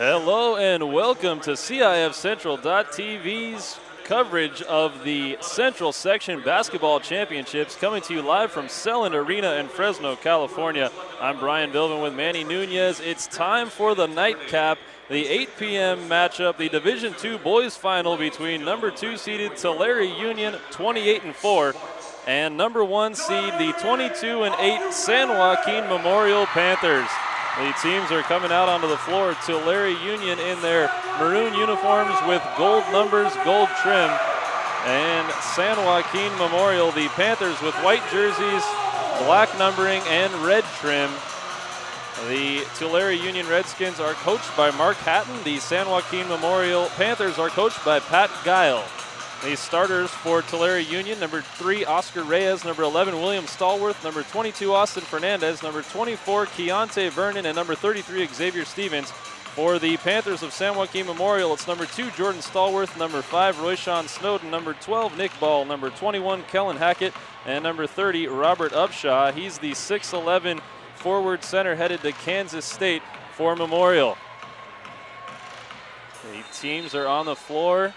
Hello and welcome to CIF Central.tv's coverage of the Central Section Basketball Championships, coming to you live from Selland Arena in Fresno, California. I'm Brian Bilvin with Manny Nunez. It's time for the nightcap, the 8 p.m. matchup, the Division II boys final between number 2 seeded Tulare Union, 28-4, and number 1 seed, the 22-8 San Joaquin Memorial Panthers. The teams are coming out onto the floor. Tulare Union in their maroon uniforms with gold numbers, gold trim. And San Joaquin Memorial, the Panthers with white jerseys, black numbering, and red trim. The Tulare Union Redskins are coached by Mark Hatton. The San Joaquin Memorial Panthers are coached by Pat Guile. The starters for Tulare Union: number 3, Oscar Reyes; number 11, William Stallworth; number 22, Austin Fernandez; number 24, Keontae Vernon; and number 33, Xavier Stevens. For the Panthers of San Joaquin Memorial, it's number 2, Jordan Stallworth; number 5, Royshawn Snowden; number 12, Nick Ball; number 21, Kellen Hackett; and number 30, Robert Upshaw. He's the 6'11 forward center headed to Kansas State for Memorial. The teams are on the floor.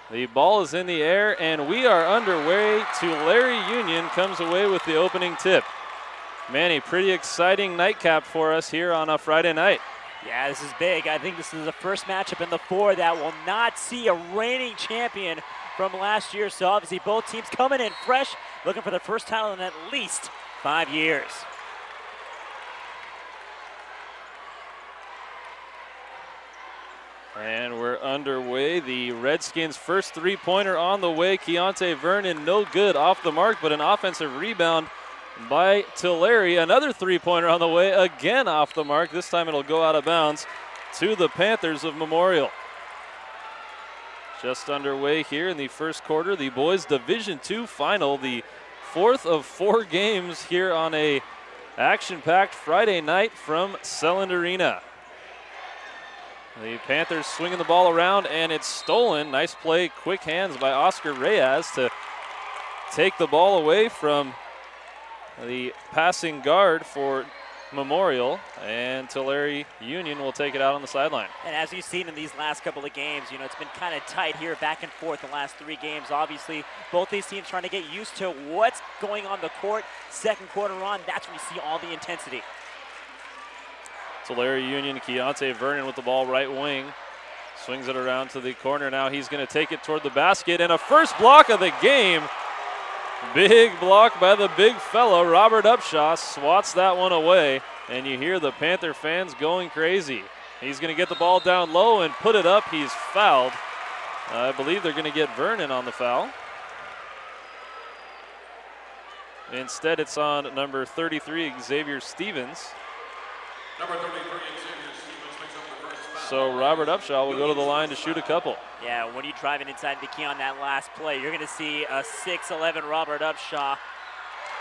The ball is in the air, and we are underway. Tulare Union comes away with the opening tip. Manny, pretty exciting nightcap for us here on a Friday night. Yeah, this is big. I think this is the first matchup in the 4 that will not see a reigning champion from last year. So obviously both teams coming in fresh, looking for their first title in at least 5 years. And we're underway. The Redskins' first three-pointer on the way. Keontae Vernon, no good, off the mark, but an offensive rebound by Tulare. Another three-pointer on the way, again off the mark. This time it'll go out of bounds to the Panthers of Memorial. Just underway here in the first quarter, the boys' Division II final, the 4th of 4 games here on a action-packed Friday night from Selland Arena. The Panthers swinging the ball around, and it's stolen. Nice play, quick hands by Oscar Reyes to take the ball away from the passing guard for Memorial, and Tulare Union will take it out on the sideline. And as you've seen in these last couple of games, it's been kind of tight here, back and forth the last 3 games. Obviously, both these teams trying to get used to what's going on the court. Second quarter on, that's when you see all the intensity. Tulare Union, Keontae Vernon with the ball right wing. Swings it around to the corner. Now he's going to take it toward the basket, and a first block of the game. Big block by the big fella. Robert Upshaw swats that one away, and you hear the Panther fans going crazy. He's going to get the ball down low and put it up. He's fouled. I believe they're going to get Vernon on the foul. Instead, it's on number 33, Xavier Stevens. Number 33, Xavier Stevens makes up the first foul. So Robert Upshaw will go to the line to shoot a couple. Yeah, when you're driving inside the key on that last play, you're going to see a 6'11 Robert Upshaw.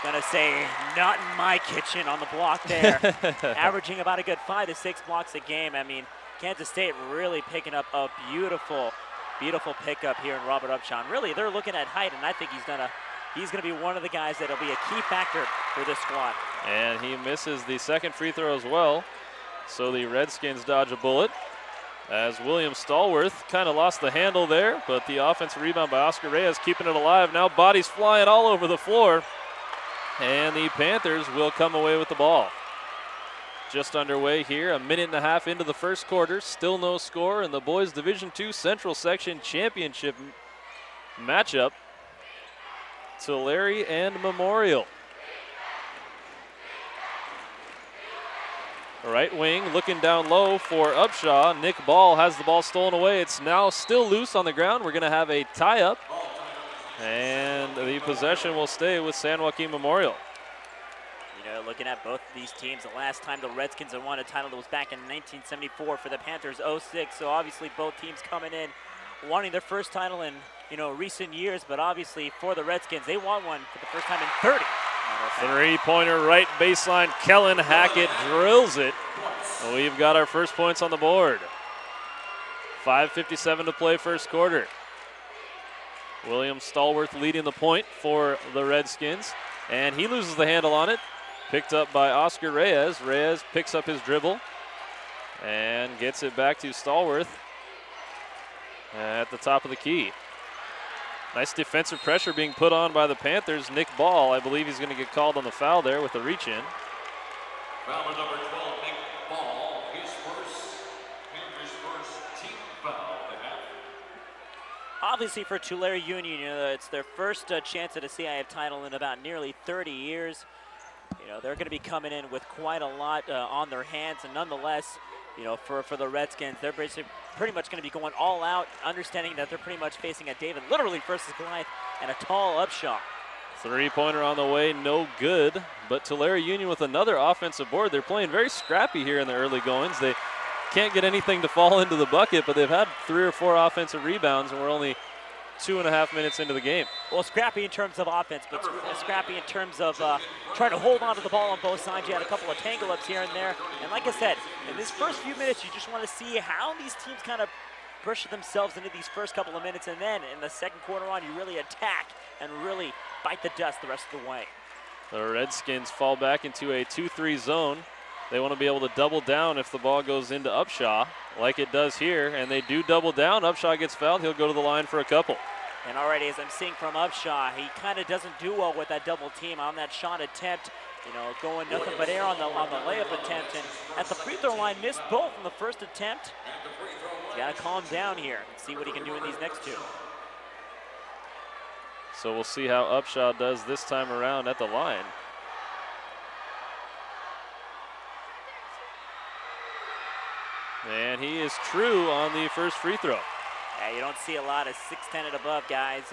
Going to say, not in my kitchen on the block there. Averaging about a good 5 to 6 blocks a game. I mean, Kansas State really picking up a beautiful, beautiful pickup here in Robert Upshaw. And really, they're looking at height, and I think he's going to be one of the guys that will be a key factor for this squad. And he misses the second free throw as well. So the Redskins dodge a bullet, as William Stallworth kind of lost the handle there, but the offensive rebound by Oscar Reyes keeping it alive. Now bodies flying all over the floor, and the Panthers will come away with the ball. Just underway here, 1.5 minutes into the first quarter, still no score in the boys' Division II Central Section Championship matchup. Tulare and Memorial. Right wing looking down low for Upshaw. Nick Ball has the ball stolen away. It's now still loose on the ground. We're going to have a tie-up, and the possession will stay with San Joaquin Memorial. Looking at both of these teams, the last time the Redskins had won a title was back in 1974 for the Panthers, 06. So obviously both teams coming in wanting their first title in recent years, but obviously for the Redskins, they won one for the first time in 30. Three-pointer right baseline. Kellen Hackett drills it. We've got our first points on the board. 5:57 to play first quarter. William Stallworth leading the point for the Redskins, and he loses the handle on it. Picked up by Oscar Reyes. Reyes picks up his dribble and gets it back to Stallworth at the top of the key. Nice defensive pressure being put on by the Panthers. Nick Ball, I believe he's going to get called on the foul there with a reach in. Foul on number 12, Nick Ball, his first team foul. Obviously for Tulare Union, it's their first chance at a CIF title in about nearly 30 years. They're going to be coming in with quite a lot on their hands, and nonetheless, for the Redskins, they're basically pretty much going to be going all out, understanding that they're pretty much facing a David literally versus Goliath and a tall Upshaw. Three-pointer on the way, no good. But Tulare Union with another offensive board. They're playing very scrappy here in the early goings. They can't get anything to fall into the bucket, but they've had 3 or 4 offensive rebounds, and we're only 2.5 minutes into the game. Well, scrappy in terms of offense, but scrappy in terms of trying to hold on to the ball on both sides. You had a couple of tangle-ups here and there. And like I said, in this first few minutes, you just want to see how these teams kind of push themselves into these first couple of minutes. And then in the second quarter on, you really attack and really bite the dust the rest of the way. The Redskins fall back into a 2-3 zone. They want to be able to double down if the ball goes into Upshaw, like it does here, and they do double down. Upshaw gets fouled. He'll go to the line for a couple. And already, as I'm seeing from Upshaw, he kind of doesn't do well with that double team on that shot attempt. Going nothing but air on the layup attempt, and at the free throw line, missed both in the first attempt. He's got to calm down here and see what he can do in these next 2. So we'll see how Upshaw does this time around at the line. And he is true on the first free throw. Yeah, you don't see a lot of 6'10" and above guys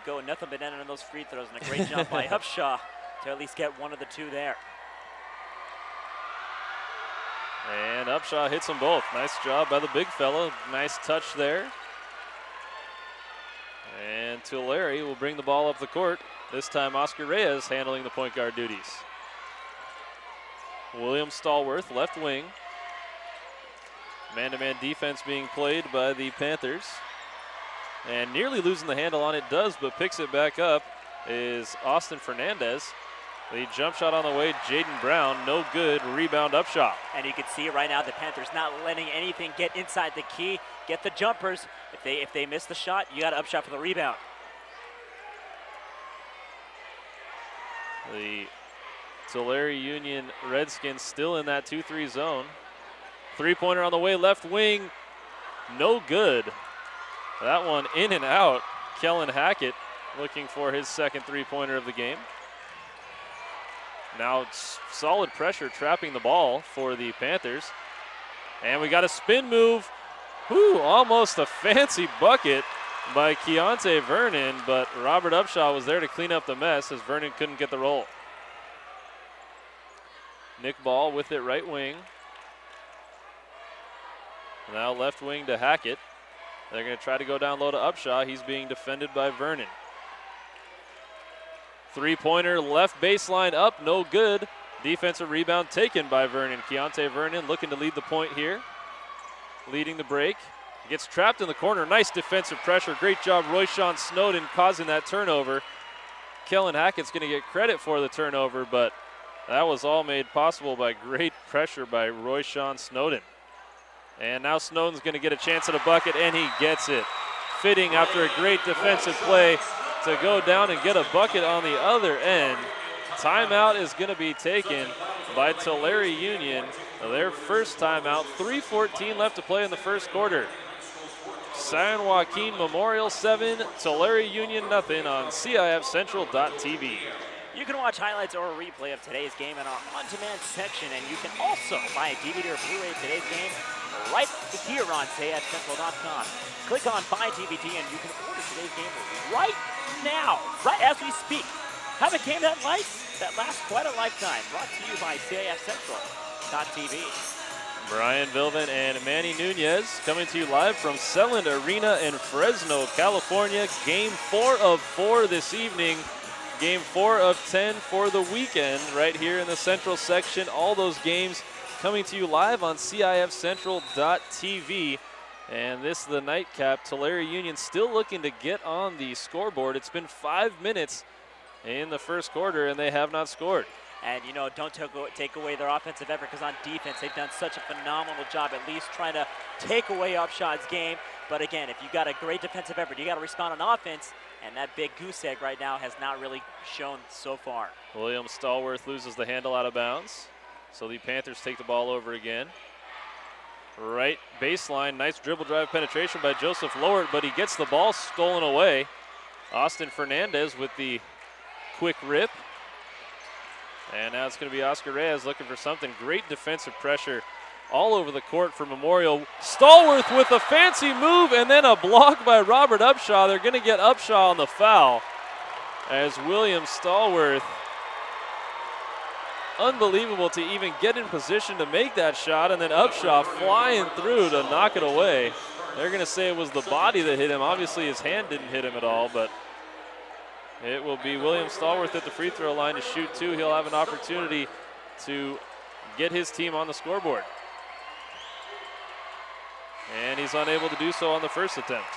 go nothing but in on those free throws, and a great job by Upshaw to at least get one of the 2 there. And Upshaw hits them both. Nice job by the big fella. Nice touch there. And Tulare will bring the ball up the court. This time Oscar Reyes handling the point guard duties. William Stallworth, left wing. Man-to-man defense being played by the Panthers. And nearly losing the handle on it does, but picks it back up is Austin Fernandez. The jump shot on the way, Jaden Brown, no good, rebound Upshaw. And you can see right now the Panthers not letting anything get inside the key, get the jumpers. If they miss the shot, you got to Upshot for the rebound. The Tulare Union Redskins still in that 2-3 zone. Three-pointer on the way, left wing, no good. That one in and out. Kellen Hackett looking for his second three-pointer of the game. Now it's solid pressure trapping the ball for the Panthers. And we got a spin move. Whew, almost a fancy bucket by Keontae Vernon, but Robert Upshaw was there to clean up the mess as Vernon couldn't get the roll. Nick Ball with it right wing. Now left wing to Hackett. They're going to try to go down low to Upshaw. He's being defended by Vernon. Three-pointer left baseline up, no good. Defensive rebound taken by Vernon. Keontae Vernon looking to lead the point here. Leading the break. Gets trapped in the corner. Nice defensive pressure. Great job, Royshawn Snowden, causing that turnover. Kellen Hackett's going to get credit for the turnover, but that was all made possible by great pressure by Royshawn Snowden. And now Snowden's going to get a chance at a bucket, and he gets it. Fitting after a great defensive play to go down and get a bucket on the other end. Timeout is going to be taken by Tulare Union. Their first timeout, 3:14 left to play in the first quarter. San Joaquin Memorial 7, Tulare Union nothing on CIFCentral.tv. You can watch highlights or a replay of today's game in our on-demand section, and you can also buy a DVD or Blu-ray of today's game right here on CIFCentral.com. Click on Buy DVD, and you can order today's game right now, right as we speak. Have a game that lasts quite a lifetime. Brought to you by CIFCentral.tv. Brian Vilvin and Manny Nunez coming to you live from Selland Arena in Fresno, California. Game 4 of 4 this evening. Game 4 of 10 for the weekend right here in the Central section. All those games coming to you live on CIFCentral.tv. And this is the nightcap. Tulare Union still looking to get on the scoreboard. It's been 5 minutes in the first quarter, and they have not scored. And, you know, don't take away their offensive effort, because on defense, they've done such a phenomenal job at least trying to take away Upshaw's game. But again, if you got a great defensive effort, you got to respond on offense. And that big goose egg right now has not really shown so far. William Stallworth loses the handle out of bounds. So the Panthers take the ball over again. Right baseline, nice dribble drive penetration by Joseph Lowert, but he gets the ball stolen away. Austin Fernandez with the quick rip. And now it's going to be Oscar Reyes looking for something. Great defensive pressure all over the court for Memorial. Stallworth with a fancy move and then a block by Robert Upshaw. They're going to get Upshaw on the foul as William Stallworth, unbelievable to even get in position to make that shot, and then Upshaw flying through to knock it away. They're going to say it was the body that hit him. Obviously his hand didn't hit him at all, but it will be William Stallworth at the free throw line to shoot two. He'll have an opportunity to get his team on the scoreboard. And he's unable to do so on the first attempt.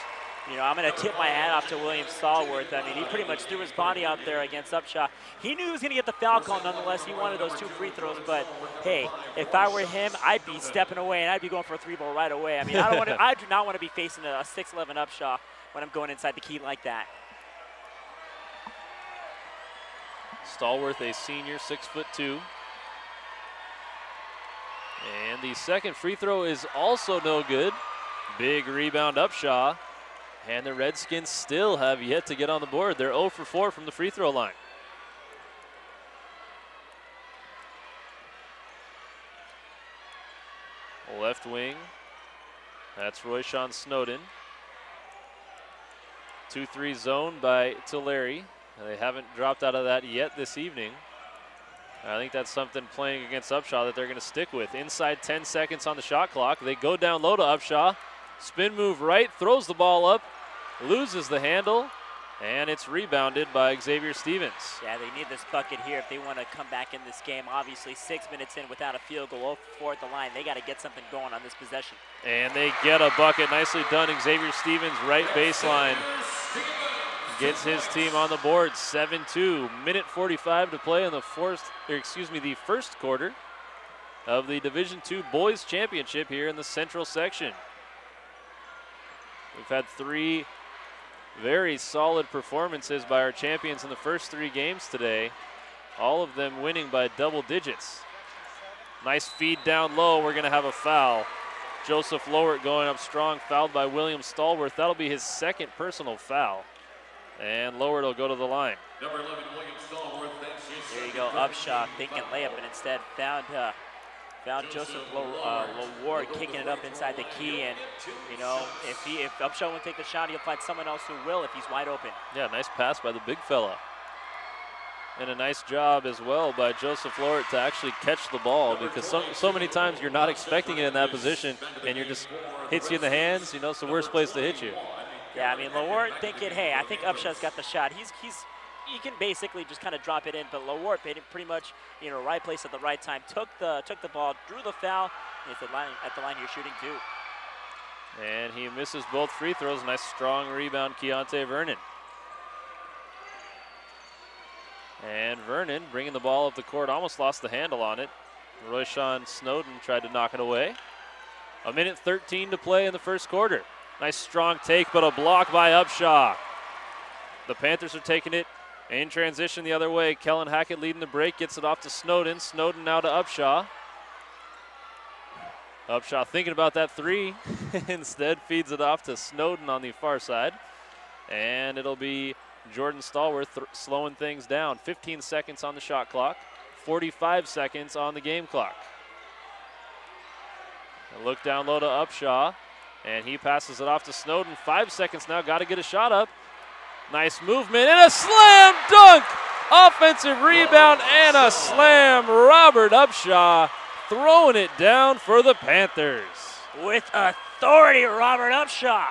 You know, I'm going to tip my hat off to William Stallworth. I mean, he pretty much threw his body out there against Upshaw. He knew he was going to get the foul call nonetheless. He wanted those 2 free throws, but hey, if I were him, I'd be stepping away and I'd be going for a 3-ball right away. I mean, I do not want to be facing a 6'11" Upshaw when I'm going inside the key like that. Stallworth, a senior, 6'2". And the second free throw is also no good. Big rebound Upshaw. And the Redskins still have yet to get on the board. They're 0 for 4 from the free throw line. Left wing, that's Royshawn Snowden. 2-3 zone by Tulare. They haven't dropped out of that yet this evening. I think that's something playing against Upshaw that they're going to stick with. Inside 10 seconds on the shot clock. They go down low to Upshaw. Spin move right, throws the ball up, loses the handle, and it's rebounded by Xavier Stevens. Yeah, they need this bucket here if they want to come back in this game. Obviously, 6 minutes in without a field goal, 0 for 4 at the line. They got to get something going on this possession. And they get a bucket. Nicely done. Xavier Stevens, right baseline, gets his team on the board. 7-2. Minute 45 to play in the first quarter of the Division II Boys Championship here in the Central section. We've had 3 very solid performances by our champions in the first 3 games today, all of them winning by double digits. Nice feed down low. We're going to have a foul. Joseph Lowert going up strong, fouled by William Stallworth. That'll be his second personal foul. And Lowert will go to the line. Number 11, William Stallworth. There you go, Upshaw thinking layup, and instead found Joseph Lowert kicking it up inside the key. And, you know, if Upshaw won't take the shot, he'll find someone else who will if he's wide open. Yeah, nice pass by the big fella. And a nice job as well by Joseph Lowert to actually catch the ball, because so many times you're not expecting it in that position and you're just hits you in the hands. You know, it's the worst place to hit you. Yeah, I mean, Lowert thinking, hey, I think Upshaw's got the shot. He can basically just kind of drop it in, but Lowert pretty much, you know, right place at the right time. Took the ball, drew the foul. He's at the line here shooting 2. And he misses both free throws. Nice strong rebound, Keontae Vernon. And Vernon bringing the ball up the court, almost lost the handle on it. Royshawn Snowden tried to knock it away. 1:13 to play in the first quarter. Nice strong take, but a block by Upshaw. The Panthers are taking it in transition the other way. Kellen Hackett leading the break, gets it off to Snowden. Snowden now to Upshaw. Upshaw thinking about that 3. Instead feeds it off to Snowden on the far side. And it'll be Jordan Stallworth slowing things down. 15 seconds on the shot clock, 45 seconds on the game clock. A look down low to Upshaw, and he passes it off to Snowden. 5 seconds now, got to get a shot up. Nice movement and a slam dunk! Offensive rebound and a slam. Robert Upshaw throwing it down for the Panthers. With authority, Robert Upshaw.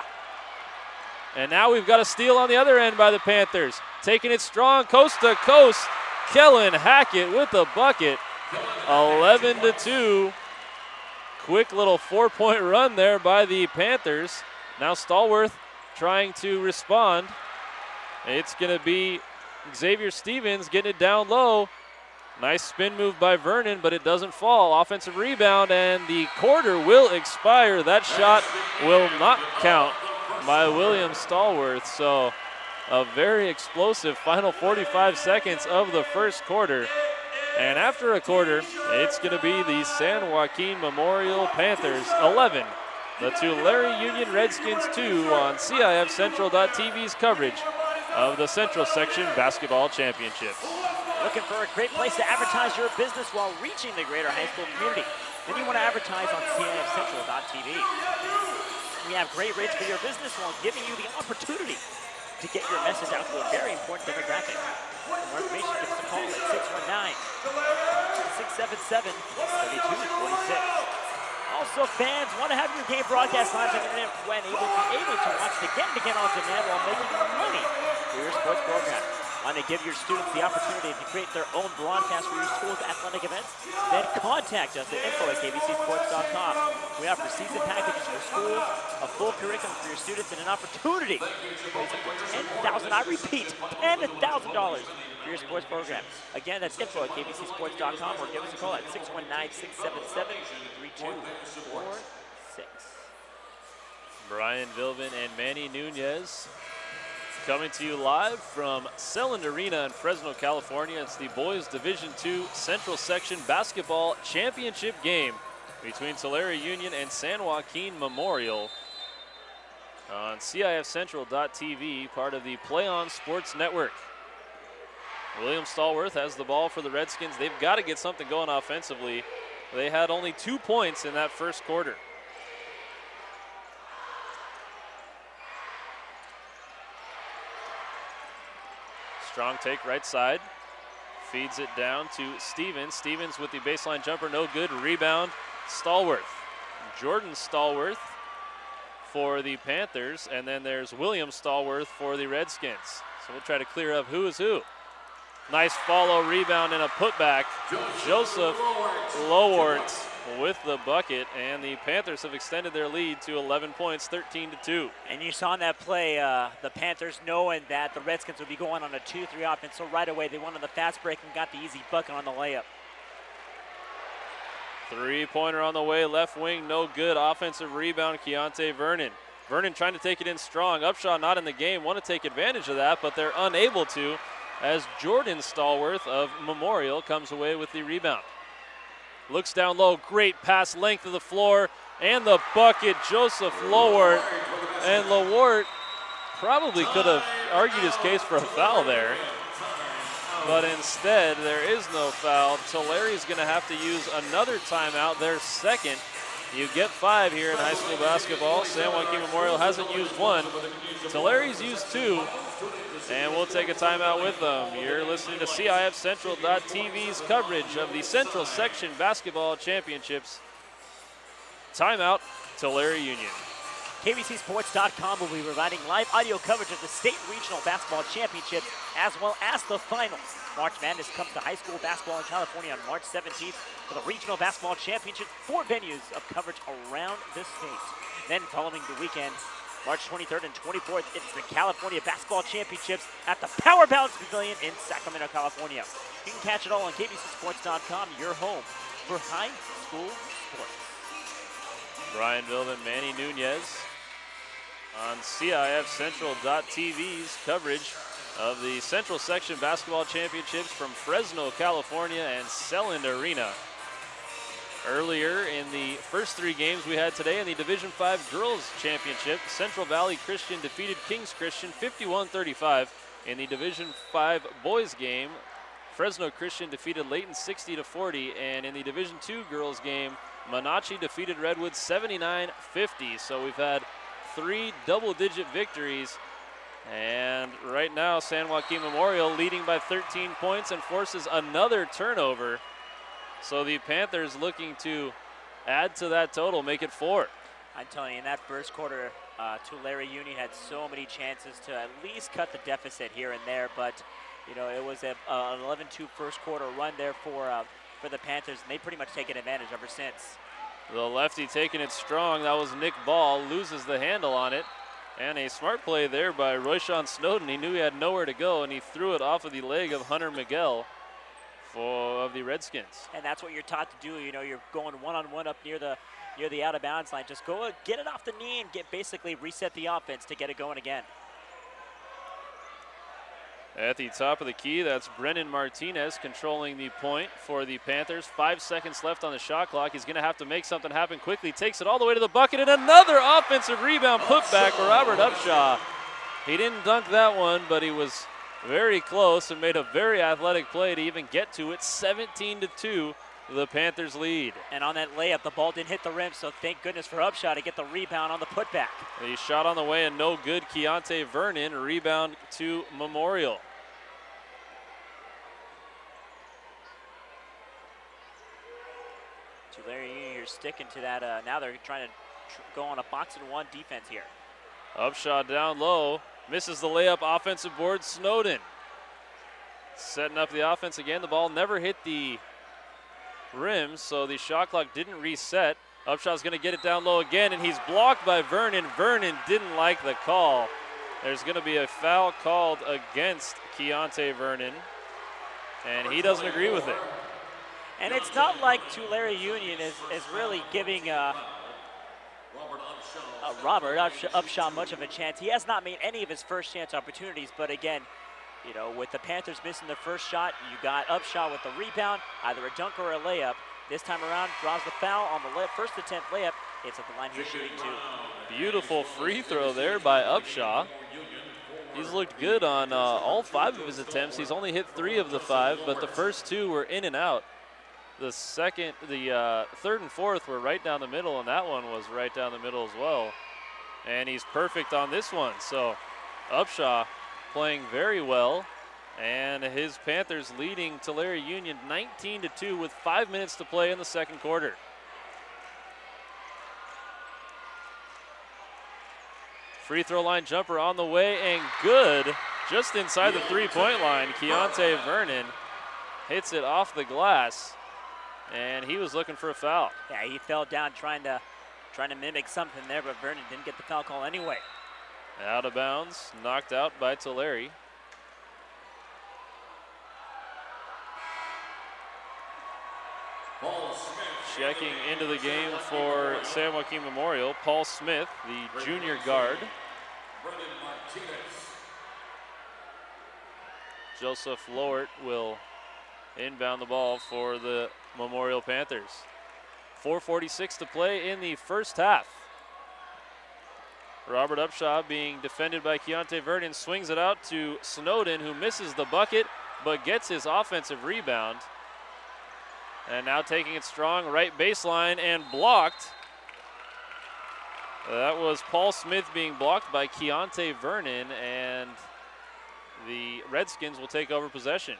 And now we've got a steal on the other end by the Panthers. Taking it strong, coast to coast. Kellen Hackett with the bucket. 11-2. Quick little 4-point run there by the Panthers. Now Stallworth trying to respond. It's going to be Xavier Stevens getting it down low. Nice spin move by Vernon, but it doesn't fall. Offensive rebound, and the quarter will expire. That shot will not count by William Stallworth. So a very explosive final 45 seconds of the first quarter. And after a quarter, it's going to be the San Joaquin Memorial Panthers 11, the Tulare Union Redskins 2 on CIF Central.tv's coverage of the Central Section Basketball Championships. Looking for a great place to advertise your business while reaching the greater high school community? Then you want to advertise on CIF Central.tv. We have great rates for your business while giving you the opportunity to get your message out to a very important demographic. For more information, give us a call at 619-677-3246. Also, fans want to have your game broadcast live on the internet when able to watch it again and again on demand while making money for your sports program. Want to give your students the opportunity to create their own broadcast for your school's athletic events? Then contact us at info@kbcsports.com. We offer season packages for schools, a full curriculum for your students, and an opportunity to raise up to $10,000. I repeat, $10,000 for your sports program. Again, that's info@kbcsports.com, or give us a call at 619-677-3246. Brian Vilvin and Manny Nunez coming to you live from Selland Arena in Fresno, California. It's the Boys Division II Central Section Basketball Championship game between Tulare Union and San Joaquin Memorial on CIF Central.tv, part of the Play On Sports Network. William Stallworth has the ball for the Redskins. They've got to get something going offensively. They had only 2 points in that first quarter. Strong take right side. Feeds it down to Stevens. Stevens with the baseline jumper, no good. Rebound, Stallworth. Jordan Stallworth for the Panthers, and then there's William Stallworth for the Redskins. So we'll try to clear up who is who. Nice follow, rebound, and a putback. Joseph Lowart with the bucket, and the Panthers have extended their lead to 11 points, 13-2. And you saw in that play, the Panthers knowing that the Redskins would be going on a 2-3 offense, so right away they went on the fast break and got the easy bucket on the layup. Three-pointer on the way, left wing, no good. Offensive rebound, Keontae Vernon. Vernon trying to take it in strong. Upshaw not in the game, want to take advantage of that, but they're unable to, as Jordan Stallworth of Memorial comes away with the rebound. Looks down low, great pass, length of the floor, and the bucket, Joseph Lowart. And Lowart probably could have argued his case for a foul there, but instead there is no foul. Tulare's gonna have to use another timeout, their second. You get 5 here in high school basketball. San Joaquin Memorial hasn't used 1. Tulare's used 2. And we'll take a timeout with them. You're listening to CIF Central.tv's coverage of the Central Section Basketball Championships. Timeout, Tulare Union. KBCSports.com will be providing live audio coverage of the State Regional Basketball Championships as well as the finals. March Madness comes to high school basketball in California on March 17th for the Regional Basketball Championship. 4 venues of coverage around the state. Then following the weekend, March 23rd and 24th, it's the California Basketball Championships at the Power Balance Pavilion in Sacramento, California. You can catch it all on KBCSports.com, your home for high school sports. Brian Vilvin, Manny Nunez on CIF Central.tv's coverage of the Central Section Basketball Championships from Fresno, California and Selland Arena. Earlier in the first 3 games we had today in the Division V Girls Championship, Central Valley Christian defeated Kings Christian 51-35. In the Division V Boys game, Fresno Christian defeated Layton 60-40. And in the Division II Girls game, Monachi defeated Redwood 79-50. So we've had 3 double-digit victories. And right now, San Joaquin Memorial leading by 13 points and forces another turnover. So the Panthers looking to add to that total, make it 4. I'm telling you, in that first quarter, Tulare Union had so many chances to at least cut the deficit here and there, but you know, it was an 11-2 first quarter run there for the Panthers, and they've pretty much taken advantage ever since. The lefty taking it strong. That was Nick Ball, loses the handle on it. And a smart play there by Royshawn Snowden. He knew he had nowhere to go, and he threw it off of the leg of Hunter Miguel of the Redskins. And that's what you're taught to do. You know, you're going one-on-one up near the out-of-bounds line. Just go get it off the knee and basically reset the offense to get it going again. At the top of the key, that's Brennan Martinez controlling the point for the Panthers. 5 seconds left on the shot clock. He's going to have to make something happen quickly. Takes it all the way to the bucket, and another offensive rebound put back for Robert Upshaw. He didn't dunk that one, but he was very close and made a very athletic play to even get to it. 17-2, the Panthers lead. And on that layup, the ball didn't hit the rim, so thank goodness for Upshaw to get the rebound on the putback. A shot on the way and no good. Keontae Vernon, rebound to Memorial. Tulare Union, you're sticking to that. Now they're trying to go on a box-and-one defense here. Upshaw down low, misses the layup, offensive board, Snowden. Setting up the offense again. The ball never hit the rim, so the shot clock didn't reset. Upshaw's going to get it down low again, and he's blocked by Vernon. Vernon didn't like the call. There's going to be a foul called against Keontae Vernon, and he doesn't agree with it. And it's not like Tulare Union is really giving Robert Upshaw much of a chance. He has not made any of his first chance opportunities, but again, you know, with the Panthers missing their first shot, you got Upshaw with the rebound, either a dunk or a layup. This time around, draws the foul on the first attempt layup. It's at the line he's shooting to. Beautiful free throw there by Upshaw. He's looked good on all 5 of his attempts. He's only hit 3 of the 5, but the first 2 were in and out. The third and fourth were right down the middle, and that one was right down the middle as well. And he's perfect on this one. So Upshaw playing very well, and his Panthers leading Tulare Union 19-2 with 5 minutes to play in the second quarter. Free throw line jumper on the way and good. Just inside the three-point line, Keontae Vernon hits it off the glass, and he was looking for a foul. Yeah, he fell down trying to mimic something there, but Vernon didn't get the foul call anyway. Out of bounds, knocked out by Tulare. Checking into the game for San Joaquin Memorial, Paul Smith, the junior guard. Joseph Lowert will inbound the ball for the Memorial Panthers. 4:46 to play in the first half. Robert Upshaw being defended by Keontae Vernon, swings it out to Snowden, who misses the bucket but gets his offensive rebound. And now taking it strong, right baseline and blocked. That was Paul Smith being blocked by Keontae Vernon, and the Redskins will take over possession.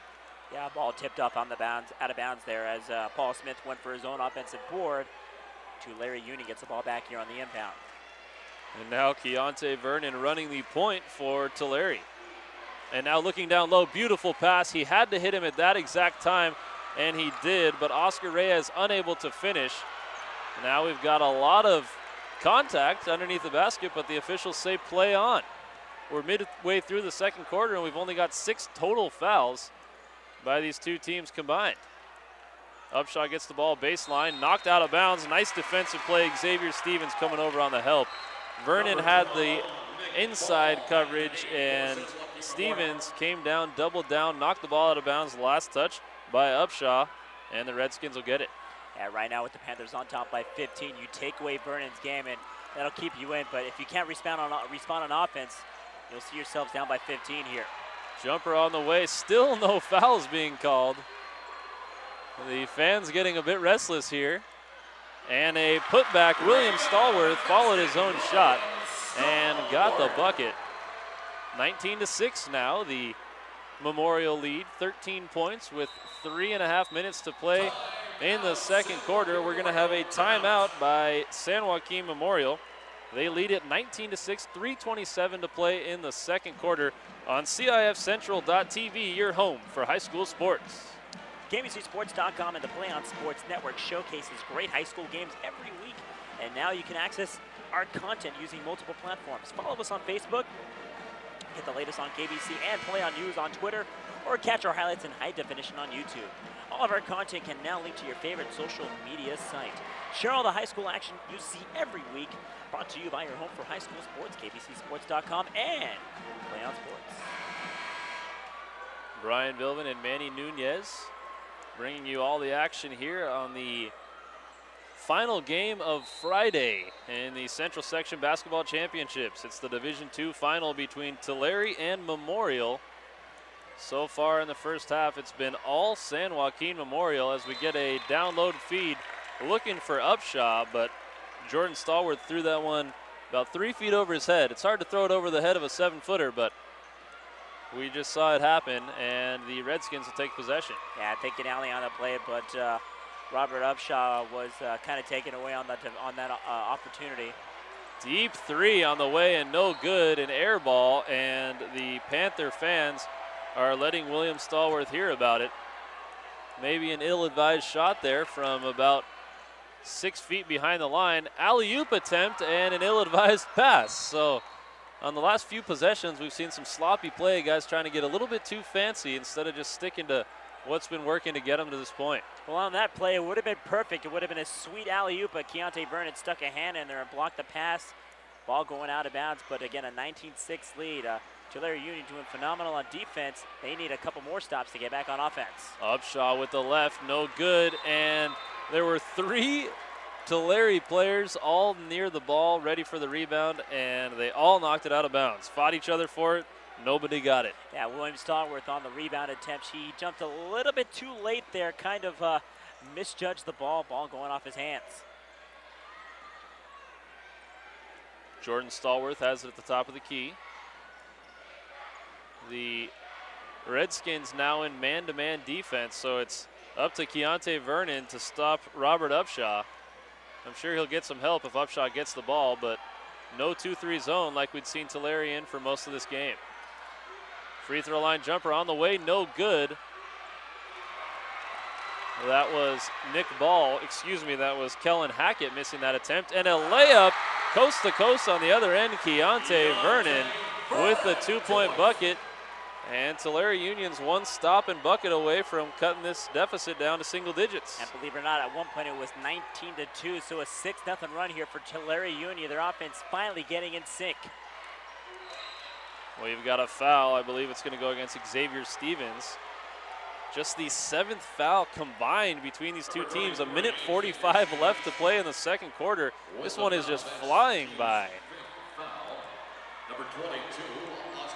Yeah, ball tipped up on the bounds, out of bounds there as Paul Smith went for his own offensive board. Tulare Union gets the ball back here on the inbound. And now Keontae Vernon running the point for Tulare. And now looking down low, beautiful pass. He had to hit him at that exact time, and he did, but Oscar Reyes unable to finish. Now we've got a lot of contact underneath the basket, but the officials say play on. We're midway through the second quarter, and we've only got 6 total fouls by these two teams combined. Upshaw gets the ball baseline, knocked out of bounds. Nice defensive play. Xavier Stevens coming over on the help. Vernon had the inside coverage, and Stevens came down, doubled down, knocked the ball out of bounds. Last touch by Upshaw, and the Redskins will get it. Yeah, right now with the Panthers on top by 15, you take away Vernon's game, and that'll keep you in. But if you can't respond on offense, you'll see yourselves down by 15 here. Jumper on the way, still no fouls being called. The fans getting a bit restless here. And a putback, William Stallworth followed his own shot and got the bucket. 19-6 now, the Memorial lead, 13 points with 3.5 minutes to play in the second quarter. We're gonna have a timeout by San Joaquin Memorial. They lead it 19-6, 3:27 to play in the second quarter on CIFCentral.tv, your home for high school sports. GamingSports.com and the Play on Sports Network showcases great high school games every week, and now you can access our content using multiple platforms. Follow us on Facebook, Get the latest on KBC and Play On News on Twitter, or catch our highlights in high definition on YouTube. All of our content can now link to your favorite social media site. Share all the high school action you see every week. Brought to you by your home for high school sports, kbcsports.com and Play On Sports. Brian Bilvin and Manny Nunez bringing you all the action here on the final game of Friday in the Central Section Basketball Championships. It's the Division II final between Tulare and Memorial. So far in the first half, it's been all San Joaquin Memorial as we get a download feed looking for Upshaw, but Jordan Stallworth threw that one about 3 feet over his head. It's hard to throw it over the head of a 7-footer, but we just saw it happen, and the Redskins will take possession. Yeah, taking alley on the play, but Robert Upshaw was kind of taken away on that opportunity. Deep three on the way and no good, an air ball, and the Panther fans are letting William Stallworth hear about it. Maybe an ill-advised shot there from about 6 feet behind the line. Alley-oop attempt and an ill-advised pass. So on the last few possessions, we've seen some sloppy play, guys trying to get a little bit too fancy instead of just sticking to what's been working to get them to this point. Well, on that play, it would have been perfect. It would have been a sweet alley-oop, but Keontae Vernon stuck a hand in there and blocked the pass. Ball going out of bounds, but again, a 19-6 lead. Tulare Union doing phenomenal on defense. They need a couple more stops to get back on offense. Upshaw with the left, no good, and there were 3 Tulare players all near the ball, ready for the rebound, and they all knocked it out of bounds. Fought each other for it. Nobody got it. Yeah, William Stallworth on the rebound attempt. He jumped a little bit too late there, kind of misjudged the ball. Ball going off his hands. Jordan Stallworth has it at the top of the key. The Redskins now in man-to-man defense, so it's up to Keontae Vernon to stop Robert Upshaw. I'm sure he'll get some help if Upshaw gets the ball, but no 2-3 zone like we'd seen Tulare in for most of this game. Free throw line jumper on the way, no good. That was Nick Ball, that was Kellen Hackett missing that attempt. And a layup coast to coast on the other end, Keontae Vernon with the 2-point bucket. And Tulare Union's one stop and bucket away from cutting this deficit down to single digits. And believe it or not, at one point it was 19-2, so a 6-0 run here for Tulare Union. Their offense finally getting in sync. Well, you've got a foul. I believe it's going to go against Xavier Stevens. Just the 7th foul combined between these two teams. 1:45 left to play in the second quarter. This one is just flying by. Number 22.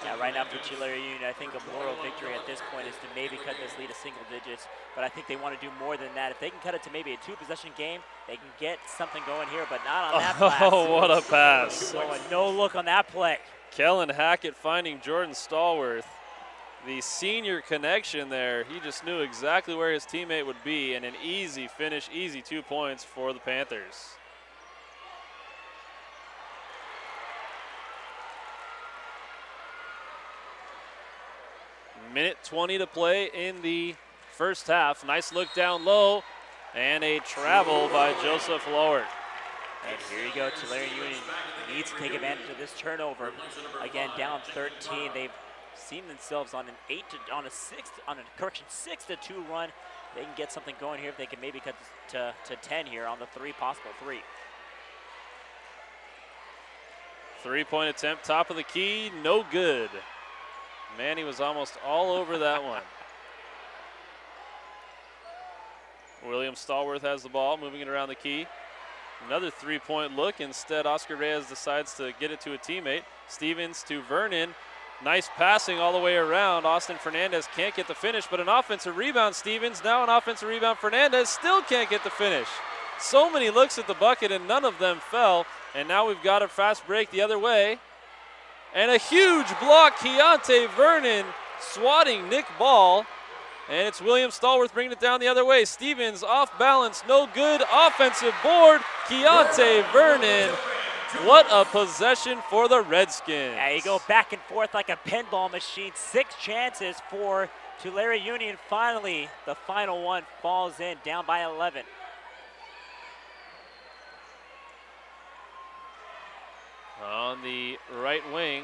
Yeah, right now for Tulare Union, I think a moral victory at this point is to maybe cut this lead to single digits, but I think they want to do more than that. If they can cut it to maybe a 2-possession game, they can get something going here, but not on that pass. Oh, what a pass. So a no look on that play. Kellen Hackett finding Jordan Stallworth. The senior connection there, he just knew exactly where his teammate would be, and an easy finish, easy 2 points for the Panthers. Minute 20 to play in the first half. Nice look down low, and a travel by Joseph Lowert. And here you go, Tulare Union needs to take advantage of this turnover. Again, down 13. They've seen themselves on an 6-2 run. They can get something going here if they can maybe cut to 10 here on the possible three. 3-point attempt, top of the key, no good. Manny was almost all over that one. William Stallworth has the ball, moving it around the key. Another 3-point look. Instead, Oscar Reyes decides to get it to a teammate. Stevens to Vernon. Nice passing all the way around. Austin Fernandez can't get the finish, but an offensive rebound, Stevens. Now an offensive rebound, Fernandez still can't get the finish. So many looks at the bucket, and none of them fell. And now we've got a fast break the other way. And a huge block, Keontae Vernon swatting Nick Ball. And it's William Stallworth bringing it down the other way. Stevens off balance, no good. Offensive board, Keontae Vernon. What a possession for the Redskins. Yeah, you go back and forth like a pinball machine. 6 chances for Tulare Union. Finally, the final one falls in, down by 11. On the right wing,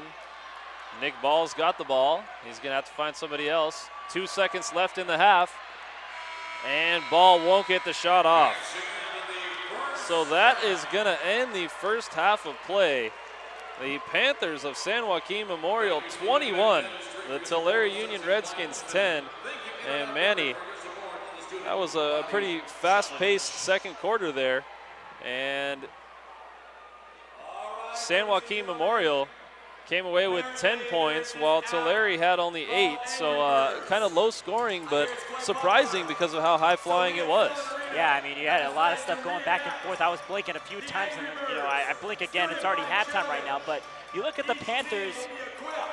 Nick Ball's got the ball. He's going to have to find somebody else. 2 seconds left in the half. And Ball won't get the shot off. So that is going to end the first half of play. The Panthers of San Joaquin Memorial 21, the Tulare Union Redskins 10. And Manny, that was a pretty fast-paced second quarter there. And San Joaquin Memorial came away with 10 points, while Tulare had only 8. So kind of low scoring, but surprising because of how high-flying it was. Yeah, I mean, you had a lot of stuff going back and forth. I was blinking a few times, and I blink again. It's already halftime right now. But you look at the Panthers.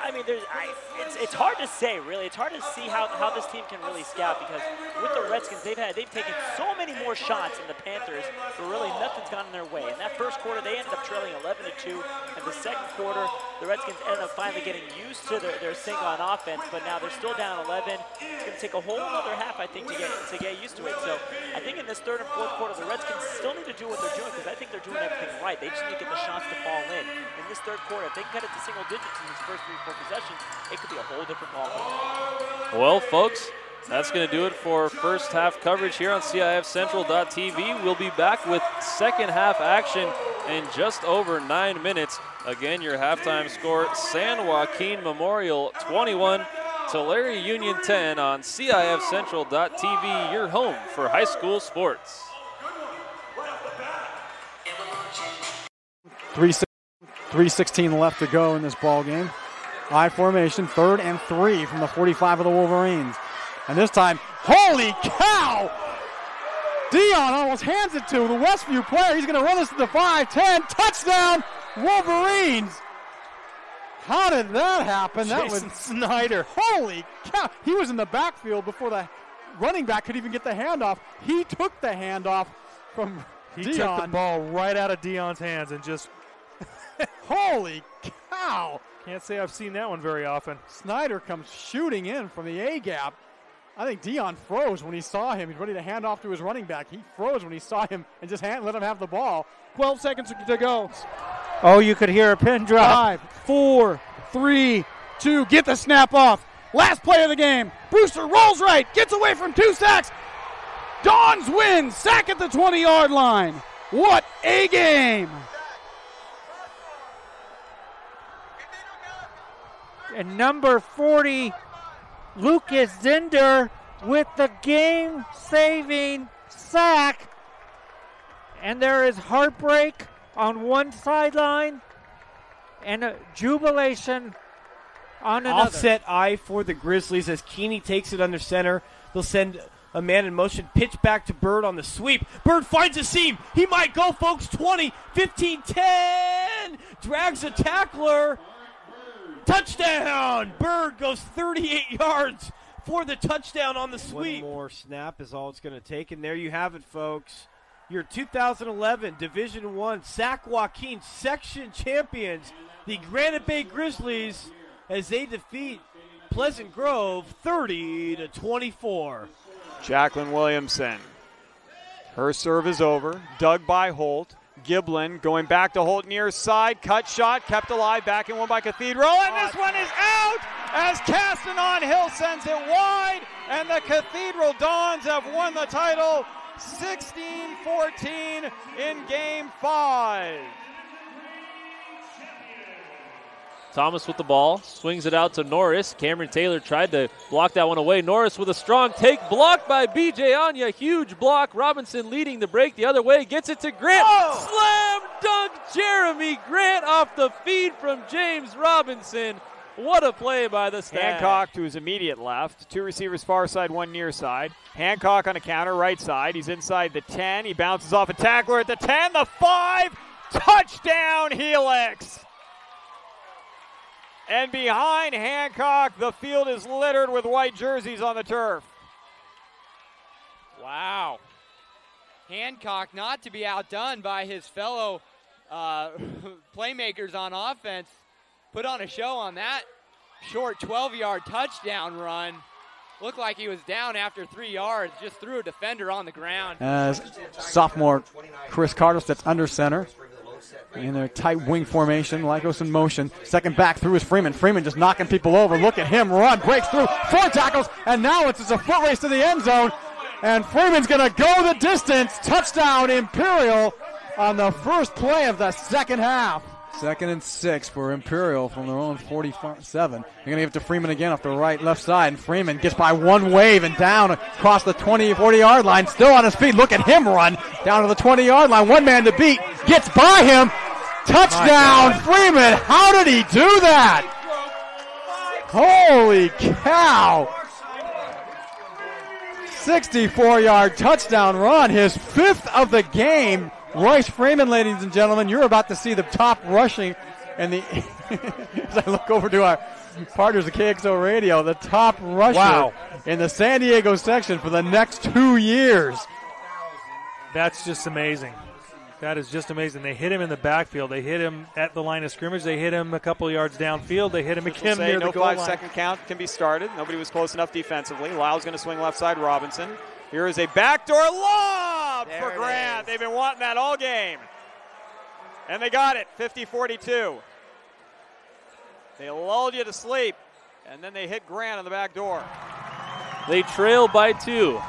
I mean, it's hard to say, really. It's hard to see how this team can really scout, because with the Redskins, they've taken so many more shots than the Panthers, but really nothing's gone in their way. In that first quarter, they ended up trailing 11-2. In the second quarter, the Redskins ended up finally getting used to their single on offense, but now they're still down 11. It's going to take a whole other half, I think, to get used to it. So I think in this third and fourth quarter, the Redskins still need to do what they're doing, because I think they're doing everything right. They just need to get the shots to fall in. In this third quarter, if they can get it to single digits in these first 3-4 possessions, it could be a whole different ballgame. Well, folks, that's going to do it for first half coverage here on CIFCentral.tv. We'll be back with second half action in just over 9 minutes. Again, your halftime score, San Joaquin Memorial 21, Tulare Union 10 on CIFCentral.tv, your home for high school sports. 3:16 left to go in this ball game. I formation, 3rd and 3 from the 45 of the Wolverines. And this time, holy cow! Dion almost hands it to the Westview player. He's going to run this to the 5-10. Touchdown, Wolverines! How did that happen? That was Snyder. Holy cow! He was in the backfield before the running back could even get the handoff. He took the handoff from He Dion. took the ball right out of Dion's hands and just Holy cow! can't say I've seen that one very often. Snyder comes shooting in from the A-gap. I think Dion froze when he saw him. He's ready to hand off to his running back. He froze when he saw him and just let him have the ball. 12 seconds to go. Oh, you could hear a pin drop. 5, 4, 3, 2. Get the snap off. Last play of the game. Brewster rolls right. Gets away from 2 sacks. Dons win. Sack at the 20-yard line. What a game. And number 40, Lucas Zinder with the game-saving sack. And there is heartbreak on one sideline and a jubilation on another. Offset eye for the Grizzlies as Keeney takes it under center. They'll send a man in motion, pitch back to Bird on the sweep. Bird finds a seam. He might go, folks. 20, 15, 10. Drags a tackler. Touchdown! Bird goes 38 yards for the touchdown on the sweep. One more snap is all it's going to take, and there you have it, folks. Your 2011 Division I Sac Joaquin section champions, the Granite Bay Grizzlies, as they defeat Pleasant Grove 30-24. Jacqueline Williamson. Her serve is over. Dug by Holt. Giblin going back to Holt near side. Cut shot. Kept alive. Back in one by Cathedral. And this one is out as Castanon Hill sends it wide. And the Cathedral Dons have won the title 16-14 in Game 5. Thomas with the ball, swings it out to Norris. Cameron Taylor tried to block that one away. Norris with a strong take, blocked by B.J. Anya. Huge block. Robinson leading the break the other way, gets it to Grant. Slam dunk Jeremy Grant off the feed from James Robinson. What a play by the Stag. Hancock to his immediate left. 2 receivers far side, 1 near side. Hancock on a counter, right side. He's inside the 10. He bounces off a tackler at the 10, the 5. Touchdown, Helix. And behind Hancock, the field is littered with white jerseys on the turf. Wow. Hancock not to be outdone by his fellow playmakers on offense. Put on a show on that short 12-yard touchdown run. Looked like he was down after 3 yards, just threw a defender on the ground. As sophomore Chris Carter steps under center. in their tight wing formation. Lycos in motion. Second back through is Freeman. Freeman just knocking people over. Look at him run. Breaks through. 4 tackles. And now it's just a foot race to the end zone. And Freeman's going to go the distance. Touchdown Imperial on the first play of the second half. 2nd and 6 for Imperial from their own 47. They're going to give it to Freeman again off the left side. And Freeman gets by one wave and down across the 40-yard line. Still on his feet. Look at him run down to the 20-yard line. One man to beat. Gets by him. Touchdown Freeman. How did he do that? Holy cow. 64-yard touchdown run. His 5th of the game. Royce Freeman, ladies and gentlemen, you're about to see the top rushing, and as I look over to our partners at KXO Radio, the top rusher in the San Diego section for the next 2 years. That's just amazing. That is just amazing. They hit him in the backfield. They hit him at the line of scrimmage. They hit him a couple yards downfield. They hit him again near the goal line. No 5-second count can be started. Nobody was close enough defensively. Lyle's going to swing left side. Robinson. Here is a backdoor lob for Grant. They've been wanting that all game. And they got it, 50-42. They lulled you to sleep, and then they hit Grant on the back door. They trail by 2.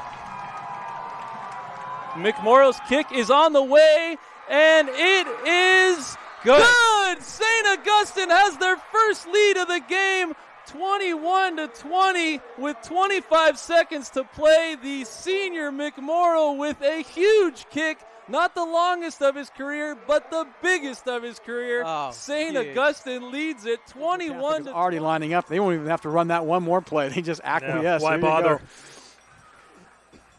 McMorrow's kick is on the way, and it is good. St. Augustine has their first lead of the game, 21-20 with 25 seconds to play. The senior McMorrow with a huge kick, not the longest of his career, but the biggest of his career. St. Augustine leads it 21 to already lining up. They won't even have to run that one more play. They just acquiesce. Why bother?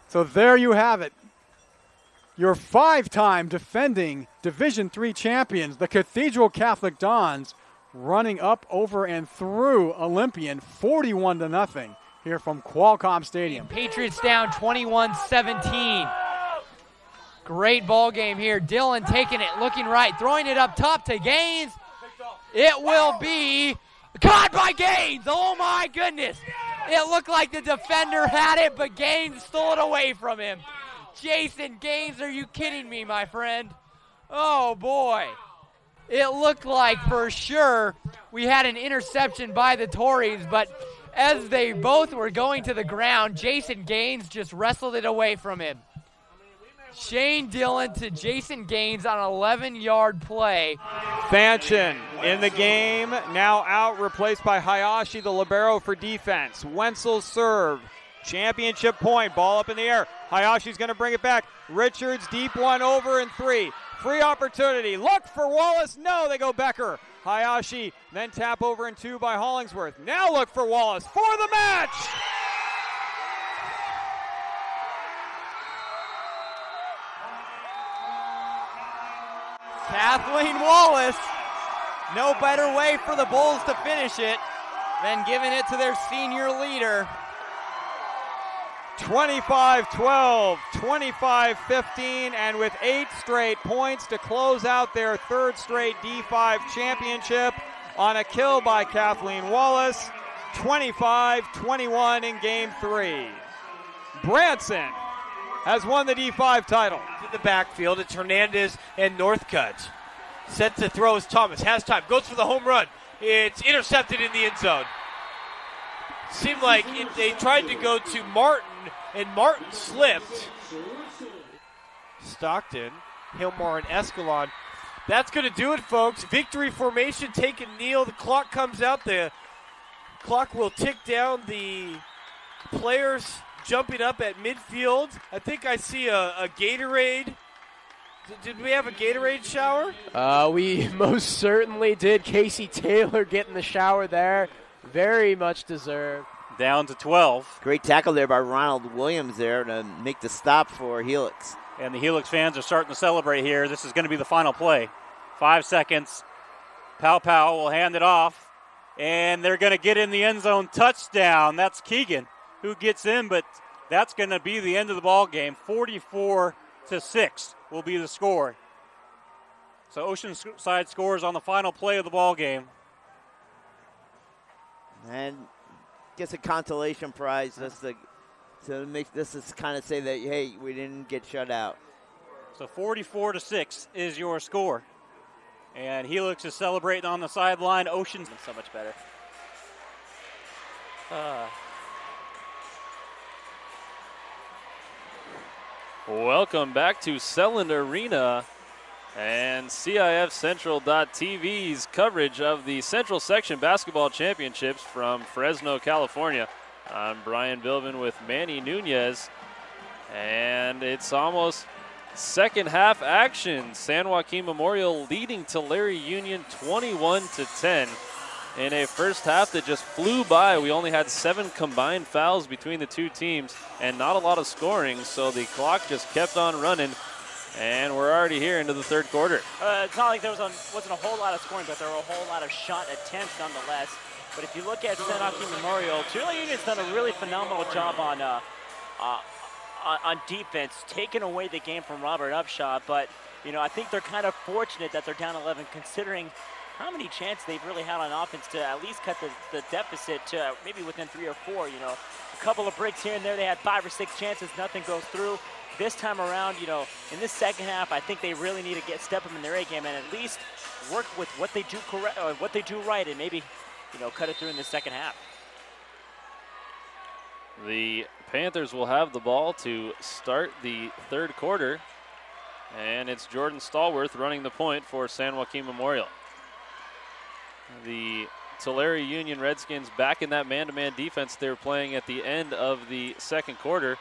So there you have it. Your 5-time defending Division III champions, the Cathedral Catholic Dons, running up, over, and through Olympian 41-0 here from Qualcomm Stadium. Patriots down 21-17. Great ball game here. Dillon taking it, looking right, throwing it up top to Gaines. It will be caught by Gaines. Oh my goodness. It looked like the defender had it, but Gaines stole it away from him. Jason Gaines, are you kidding me, my friend? Oh boy. It looked like for sure we had an interception by the Tories, but as they both were going to the ground, Jason Gaines just wrestled it away from him. Shane Dillon to Jason Gaines on an 11-yard play. Fanchen in the game, now out, replaced by Hayashi, the libero for defense. Wenzel serve, championship point, ball up in the air. Hayashi's going to bring it back. Richards, deep one, over and 3. Free opportunity, look for Wallace, no, they go Becker. Hayashi, then tap over and 2 by Hollingsworth. Now look for Wallace for the match. Kathleen Wallace, no better way for the Bulls to finish it than giving it to their senior leader. 25-12, 25-15, and with 8 straight points to close out their 3rd straight D5 championship on a kill by Kathleen Wallace, 25-21 in Game 3. Branson has won the D5 title. To the backfield, it's Hernandez and Northcutt. Set to throw is Thomas, has time, goes for the home run. It's intercepted in the end zone. Seemed like they tried to go to Martin, and Martin slipped. Stockton, Hilmar, and Escalon. That's going to do it, folks. Victory formation, take a kneel. The clock comes out. The clock will tick down. The players jumping up at midfield. I think I see a Gatorade. Did we have a Gatorade shower? We most certainly did. Casey Taylor getting the shower there. Very much deserved. Down to 12. Great tackle there by Ronald Williams there to make the stop for Helix. And the Helix fans are starting to celebrate here. This is going to be the final play. 5 seconds. Pow will hand it off. And they're going to get in the end zone. Touchdown. That's Keegan who gets in, but that's going to be the end of the ball game. 44-6 will be the score. So Oceanside scores on the final play of the ball game. And gets a consolation prize just to make this is kind of say that, hey, we didn't get shut out. So 44-6 is your score. And Helix is celebrating on the sideline. Ocean's so much better. Welcome back to Selland Arena and CIF Central.tv's coverage of the Central Section Basketball Championships from Fresno, California. I'm Brian Bilvin with Manny Nunez, and it's almost second half action. San Joaquin Memorial leading Tulare Union 21-10 in a first half that just flew by. We only had 7 combined fouls between the two teams and not a lot of scoring, so the clock just kept on running, and we're already here into the third quarter. It's not like there wasn't a whole lot of scoring, but there were a whole lot of shot attempts nonetheless. But if you look at San Joaquin Memorial, Tulare Union's done a really phenomenal job on defense, taking away the game from Robert Upshaw. But, you know, I think they're kind of fortunate that they're down 11 considering how many chances they've really had on offense to at least cut the deficit to maybe within 3 or 4. You know, a couple of breaks here and there. They had 5 or 6 chances. Nothing goes through. This time around, you know, in this second half, I think they really need to step up in their A game and at least work with what they do correct or what they do right, and maybe, you know, cut it through in the second half. The Panthers will have the ball to start the third quarter, and it's Jordan Stallworth running the point for San Joaquin Memorial. The Tulare Union Redskins back in that man-to-man defense they were playing at the end of the second quarter.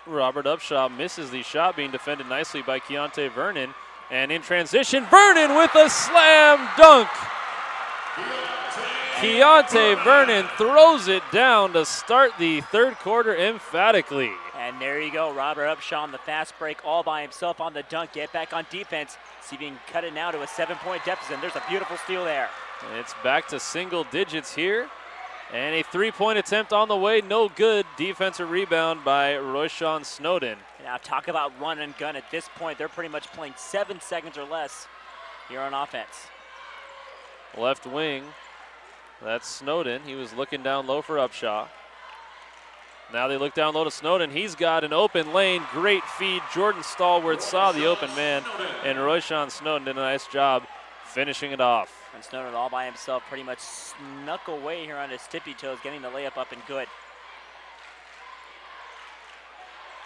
Robert Upshaw misses the shot, being defended nicely by Keontae Vernon. And in transition, Vernon with a slam dunk. Keontae Vernon throws it down to start the third quarter emphatically. And there you go, Robert Upshaw on the fast break all by himself on the dunk. Get back on defense. See if he can cut it now to a 7-point deficit. And there's a beautiful steal there. It's back to single digits here. And a three-point attempt on the way, no good. Defensive rebound by Royshawn Snowden. Now talk about run and gun. At this point, they're pretty much playing 7 seconds or less here on offense. Left wing, that's Snowden. He was looking down low for Upshaw. Now they look down low to Snowden. He's got an open lane, great feed. Jordan Stallworth saw the open man, and Royshawn Snowden did a nice job finishing it off. And Snowden all by himself pretty much snuck away here on his tippy toes, getting the layup up and good.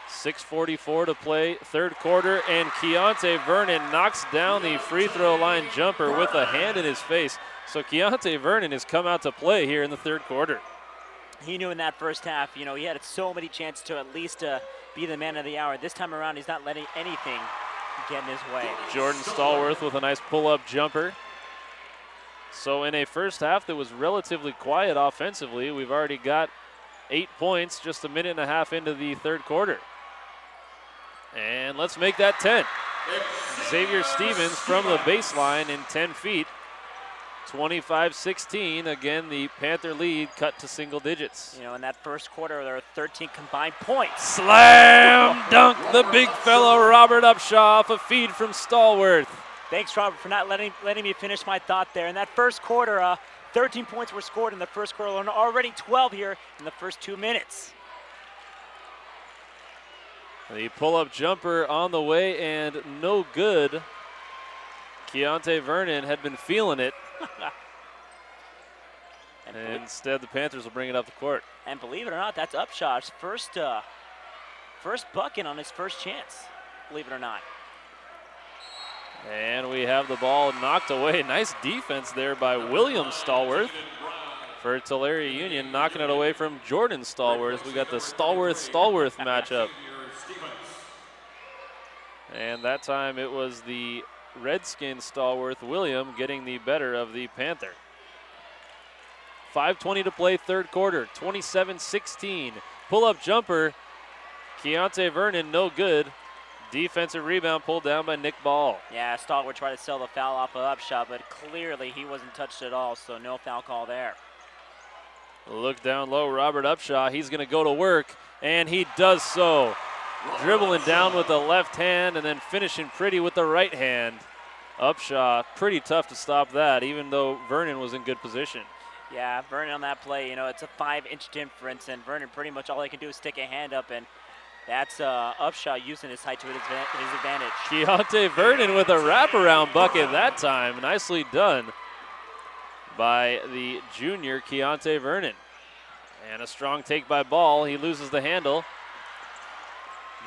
6:44 to play, third quarter, and Keontae Vernon knocks down the free throw line jumper with a hand in his face. So Keontae Vernon has come out to play here in the third quarter. He knew in that first half, you know, he had so many chances to at least be the man of the hour. This time around, he's not letting anything get in his way. Jordan Stallworth with a nice pull-up jumper. So in a first half that was relatively quiet offensively, we've already got 8 points just a minute and a half into the third quarter. And let's make that 10. Xavier Stevens from the baseline in 10 feet. 25-16. Again, the Panther lead cut to single digits. You know, in that first quarter, there are 13 combined points. Slam dunk, the big fellow Robert Upshaw off a feed from Stallworth. Thanks, Robert, for not letting me finish my thought there. In that first quarter, 13 points were scored in the first quarter, and already 12 here in the first 2 minutes. The pull-up jumper on the way and no good. Keontae Vernon had been feeling it. And instead, the Panthers will bring it up the court. And believe it or not, that's Upshaw's first bucket on his first chance, believe it or not. And we have the ball knocked away. Nice defense there by William Stallworth for Tulare Union, knocking it away from Jordan Stallworth. We got the Stallworth matchup. And that time it was the Redskin Stallworth William getting the better of the Panther. 5:20 to play, third quarter, 27-16. Pull-up jumper, Keontae Vernon, no good. Defensive rebound pulled down by Nick Ball. Yeah, Stallworth tried to sell the foul off of Upshaw, but clearly he wasn't touched at all, so no foul call there. Look down low, Robert Upshaw. He's going to go to work, and he does so. Dribbling down with the left hand and then finishing pretty with the right hand. Upshaw, pretty tough to stop that, even though Vernon was in good position. Yeah, Vernon on that play, you know, it's a 5-inch difference, and Vernon pretty much all he can do is stick a hand up and That's Upshaw using his height to his advantage. Keontae Vernon with a wraparound bucket that time. Nicely done by the junior Keontae Vernon. And a strong take by Ball. He loses the handle.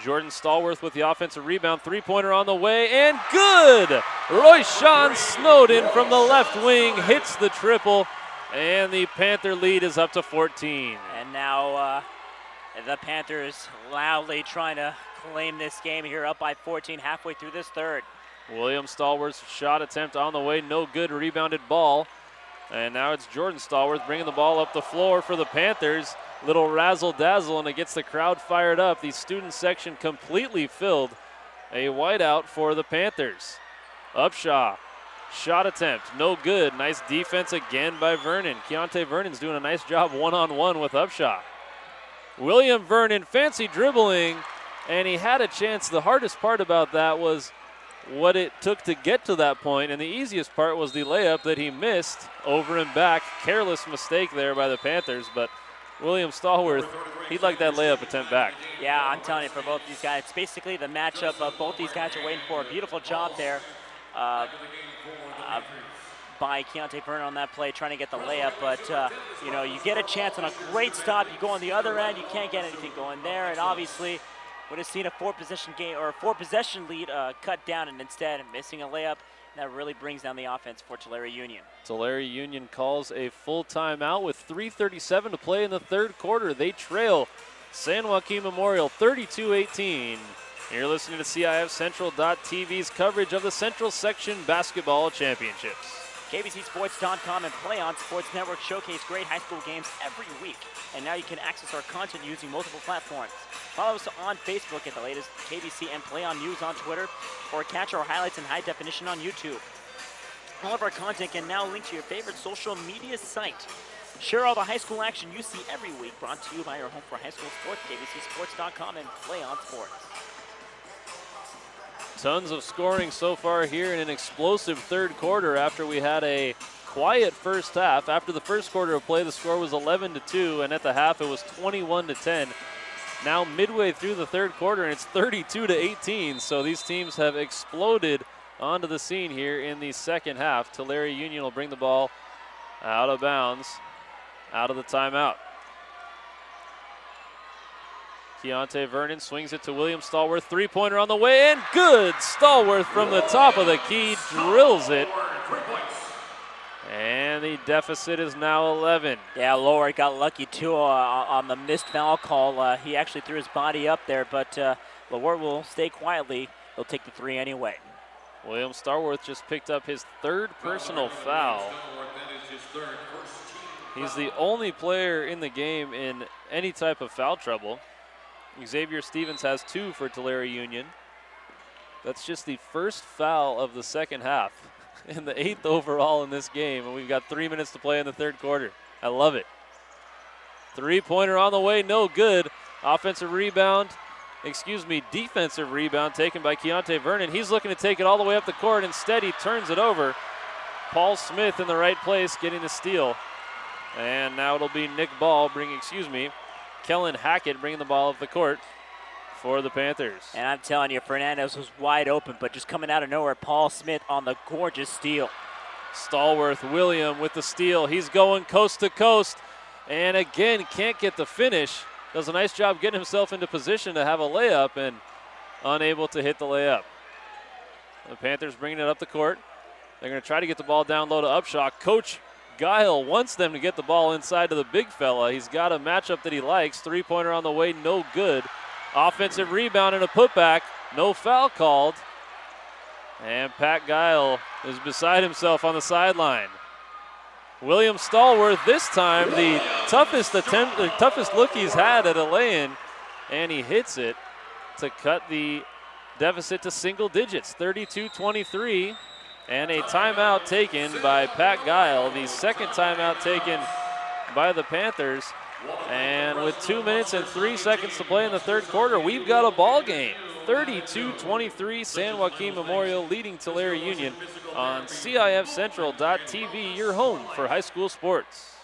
Jordan Stallworth with the offensive rebound. Three-pointer on the way, and good! Royshawn Snowden from the left wing hits the triple, and the Panther lead is up to 14. And now the Panthers loudly trying to claim this game here, up by 14 halfway through this third. William Stallworth's shot attempt on the way, no good, rebounded Ball. And now it's Jordan Stallworth bringing the ball up the floor for the Panthers. Little razzle-dazzle, and it gets the crowd fired up. The student section completely filled. A whiteout for the Panthers. Upshaw, shot attempt, no good. Nice defense again by Vernon. Keontae Vernon's doing a nice job one-on-one with Upshaw. William Vernon, fancy dribbling, and he had a chance. The hardest part about that was what it took to get to that point, and the easiest part was the layup that he missed over and back. Careless mistake there by the Panthers, but William Stallworth, he'd like that layup attempt back. Yeah, I'm telling you, for both these guys, it's basically the matchup of both these guys are waiting for. A beautiful job there by Keontae Vernon on that play, trying to get the layup, but you know, you get a chance on a great stop, you go on the other end, you can't get anything going there, and obviously would have seen a four-possession lead cut down, and instead missing a layup. That really brings down the offense for Tulare Union. Tulare Union calls a full timeout with 3:37 to play in the third quarter. They trail San Joaquin Memorial 32-18. You're listening to CIF Central.tv's coverage of the Central Section Basketball Championships. KBCSports.com and Play On Sports Network showcase great high school games every week. And now you can access our content using multiple platforms. Follow us on Facebook at the latest KBC and Play On News on Twitter, or catch our highlights in high definition on YouTube. All of our content can now link to your favorite social media site. Share all the high school action you see every week, brought to you by your home for high school sports, KBCSports.com and Play On Sports. Tons of scoring so far here in an explosive third quarter after we had a quiet first half. After the first quarter of play, the score was 11-2, and at the half it was 21-10. Now midway through the third quarter, and it's 32-18, so these teams have exploded onto the scene here in the second half. Tulare Union will bring the ball out of bounds, out of the timeout. Keontae Vernon swings it to William Stallworth. Three-pointer on the way, and good! Stallworth from the top of the key drills it. And the deficit is now 11. Yeah, Lower got lucky too on the missed foul call. He actually threw his body up there, but Lower will stay quietly. He'll take the three anyway. William Stallworth just picked up his third personal foul. He's the only player in the game in any type of foul trouble. Xavier Stevens has 2 for Tulare Union. That's just the first foul of the second half and the 8th overall in this game, and we've got 3 minutes to play in the third quarter. I love it. Three-pointer on the way, no good. Defensive rebound taken by Keontae Vernon. He's looking to take it all the way up the court. Instead, he turns it over. Paul Smith in the right place getting the steal. And now it'll be Nick Ball Kellen Hackett bringing the ball up the court for the Panthers. And I'm telling you, Fernandez was wide open, but just coming out of nowhere, Paul Smith on the gorgeous steal. Stallworth, William with the steal. He's going coast to coast, and again, can't get the finish. Does a nice job getting himself into position to have a layup, and unable to hit the layup. The Panthers bringing it up the court. They're going to try to get the ball down low to Upshaw. Coach Guile wants them to get the ball inside to the big fella. He's got a matchup that he likes. Three-pointer on the way, no good. Offensive rebound and a putback. No foul called. And Pat Guile is beside himself on the sideline. William Stallworth this time, the toughest look he's had at a lay-in, and he hits it to cut the deficit to single digits, 32-23. And a timeout taken by Pat Guile, the second timeout taken by the Panthers. And with 2 minutes and 3 seconds to play in the third quarter, we've got a ball game. 32-23, San Joaquin Memorial leading Tulare Union on CIF Central.tv, your home for high school sports.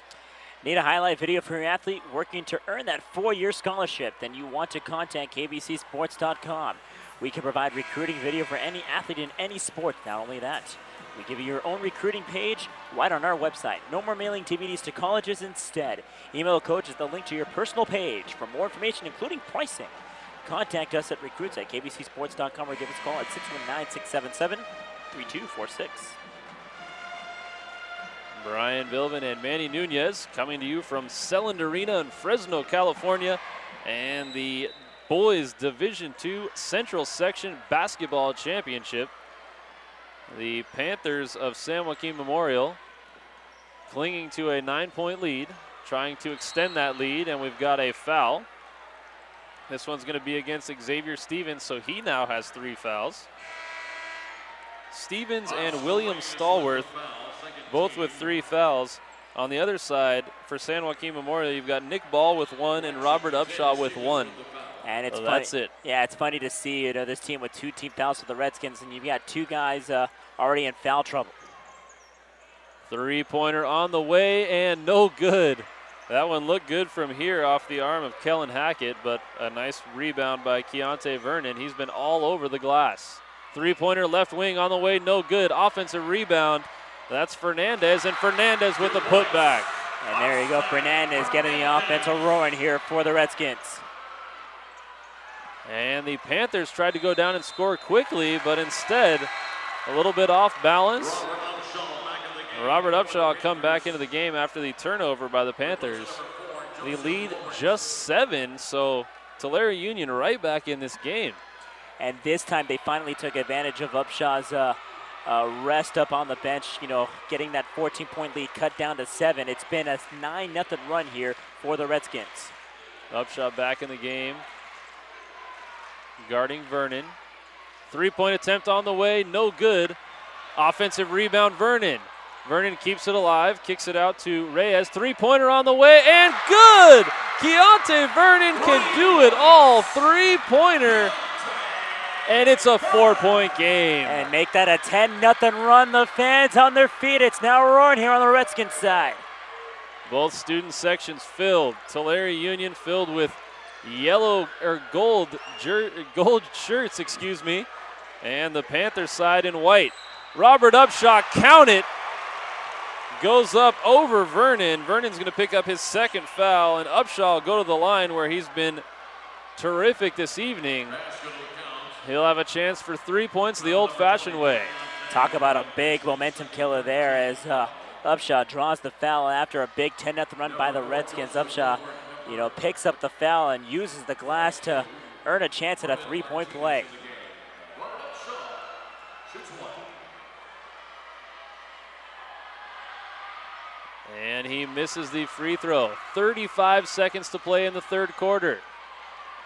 Need a highlight video for your athlete working to earn that 4-year scholarship? Then you want to contact kbcsports.com. We can provide recruiting video for any athlete in any sport. Not only that, we give you your own recruiting page right on our website. No more mailing DVDs to colleges instead. Email coach is the link to your personal page. For more information, including pricing, contact us at recruits@kbcsports.com or give us a call at 619-677-3246. Brian Bilvin and Manny Nunez coming to you from Selland Arena in Fresno, California, and the Boys Division II Central Section Basketball Championship. The Panthers of San Joaquin Memorial clinging to a 9-point lead, trying to extend that lead, and we've got a foul. This one's going to be against Xavier Stevens, so he now has 3 fouls. Stevens and William Stallworth both with 3 fouls. On the other side, for San Joaquin Memorial, you've got Nick Ball with 1 and Robert Upshaw with 1. And it's funny. That's it. Yeah, it's funny to see this team with 2 team fouls for the Redskins, and you've got 2 guys already in foul trouble. 3-pointer on the way and no good. That one looked good from here off the arm of Kellen Hackett, but a nice rebound by Keontae Vernon. He's been all over the glass. 3-pointer left wing on the way, no good. Offensive rebound. That's Fernandez, and Fernandez with a putback. And there you go, Fernandez getting the offense roaring here for the Redskins. And the Panthers tried to go down and score quickly, but instead, a little bit off balance. Robert Upshaw come back into the game after the turnover by the Panthers. The lead just 7, so Tulare Union right back in this game. And this time they finally took advantage of Upshaw's rest up on the bench, getting that 14-point lead cut down to 7. It's been a 9-0 run here for the Redskins. Upshaw back in the game, guarding Vernon. 3-point attempt on the way, no good. Offensive rebound, Vernon. Vernon keeps it alive, kicks it out to Reyes. 3-pointer on the way, and good! Keontae Vernon can do it all. 3-pointer, and it's a 4-point game. And make that a 10-0 run. The fans on their feet. It's now roaring here on the Redskins side. Both student sections filled. Tulare Union filled with yellow or gold shirts, and the Panthers side in white. Robert Upshaw, count it, goes up over Vernon. Vernon's going to pick up his 2nd foul, and Upshaw will go to the line where he's been terrific this evening. He'll have a chance for 3 points the old-fashioned way. Talk about a big momentum killer there as Upshaw draws the foul after a big 10-0 run by the Redskins. Upshaw, picks up the foul and uses the glass to earn a chance at a 3-point play. And he misses the free throw. 35 seconds to play in the 3rd quarter.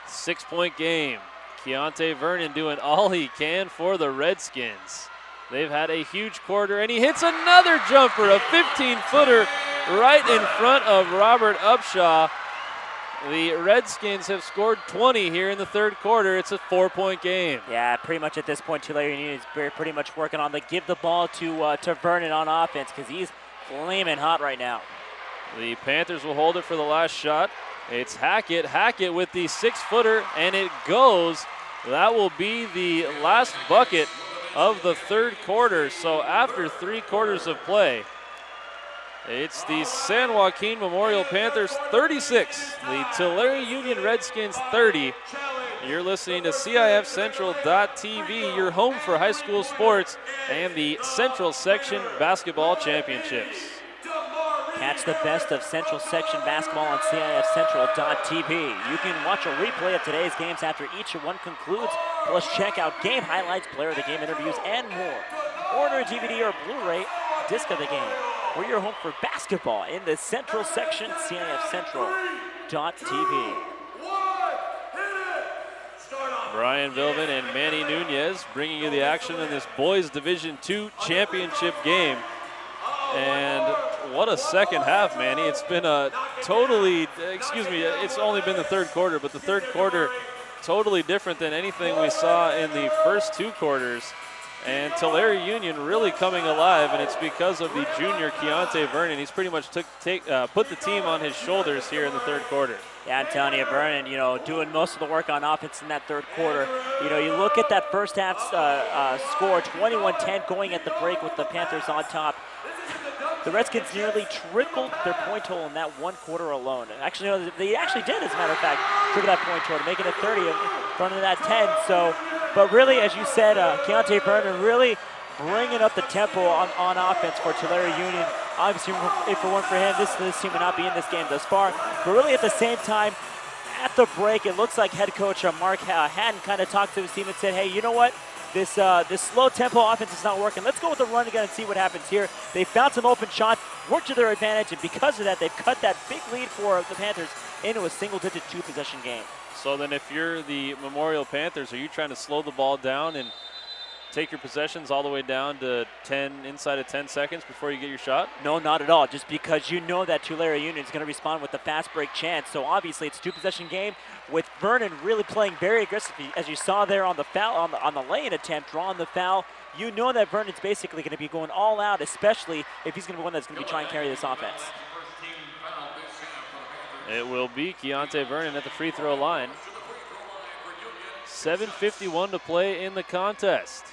6-point game. Keontae Vernon doing all he can for the Redskins. They've had a huge quarter, and he hits another jumper, a 15-footer right in front of Robert Upshaw. The Redskins have scored 20 here in the 3rd quarter. It's a 4-point game. Yeah, pretty much at this point, Tulare Union is pretty much working on the give the ball to Vernon on offense because he's flaming hot right now. The Panthers will hold it for the last shot. It's Hackett. Hackett with the 6-footer, and it goes. That will be the last bucket of the 3rd quarter. So after 3 quarters of play, it's the San Joaquin Memorial Panthers 36, the Tulare Union Redskins 30. You're listening to CIFCentral.tv, your home for high school sports and the Central Section Basketball Championships. Catch the best of Central Section basketball on CIFCentral.tv. You can watch a replay of today's games after each one concludes, plus check out game highlights, player of the game interviews, and more. Order a DVD or Blu-ray disc of the game. We're your home for basketball in the Central Section, CIFCentral.tv. Brian Vilvin and Manny Nunez bringing you the action in this Boys Division II championship game. And what a second half, Manny. It's been a totally, it's only been the 3rd quarter, but the 3rd quarter totally different than anything we saw in the first 2 quarters. And Tulare Union really coming alive, and it's because of the junior Keontae Vernon. He's pretty much put the team on his shoulders here in the third quarter. Yeah, I'm telling you, Vernon, doing most of the work on offense in that third quarter. You look at that first half score, 21-10 going at the break with the Panthers on top. The Redskins nearly tripled their point total in that one quarter alone. Actually, they actually did, as a matter of fact, triple that point total, making it 30 in front of that 10. So, but really, as you said, Keontae Vernon really bringing up the tempo on offense for Tulare Union. Obviously, if it weren't for him, this team would not be in this game thus far. But really, at the same time, at the break, it looks like head coach Mark Haddon kind of talked to his team and said, hey, you know what? This slow tempo offense is not working. Let's go with the run again and see what happens here. They found some open shots, worked to their advantage, and because of that, they've cut that big lead for the Panthers into a single-digit two-possession game. So then if you're the Memorial Panthers, are you trying to slow the ball down and take your possessions all the way down to inside of 10 seconds before you get your shot? No, not at all. Just because you know that Tulare Union is going to respond with the fast break chance. So obviously it's a two-possession game with Vernon really playing very aggressively, as you saw there on the foul on the lay-in attempt, drawing the foul. You know that Vernon's basically going to be going all out, especially if he's going to be one that's going to be trying to carry this offense. It will be Keontae Vernon at the free throw line. 7:51 to play in the contest.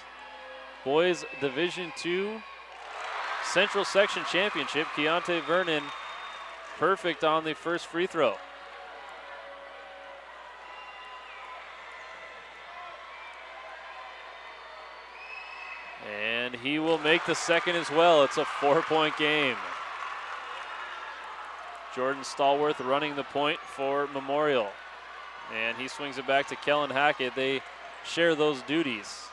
Boys Division II Central Section Championship. Keontae Vernon perfect on the first free throw. And he will make the second as well. It's a 4-point game. Jordan Stallworth running the point for Memorial. And he swings it back to Kellen Hackett. They share those duties.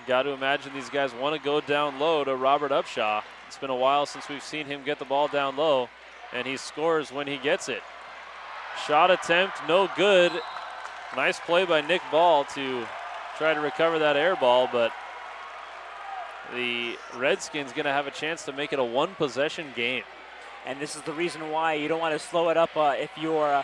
Got to imagine these guys want to go down low to Robert Upshaw. It's been a while since we've seen him get the ball down low, and he scores when he gets it. Shot attempt, no good. Nice play by Nick Ball to try to recover that air ball, but the Redskins going to have a chance to make it a one-possession game. And this is the reason why you don't want to slow it up if you're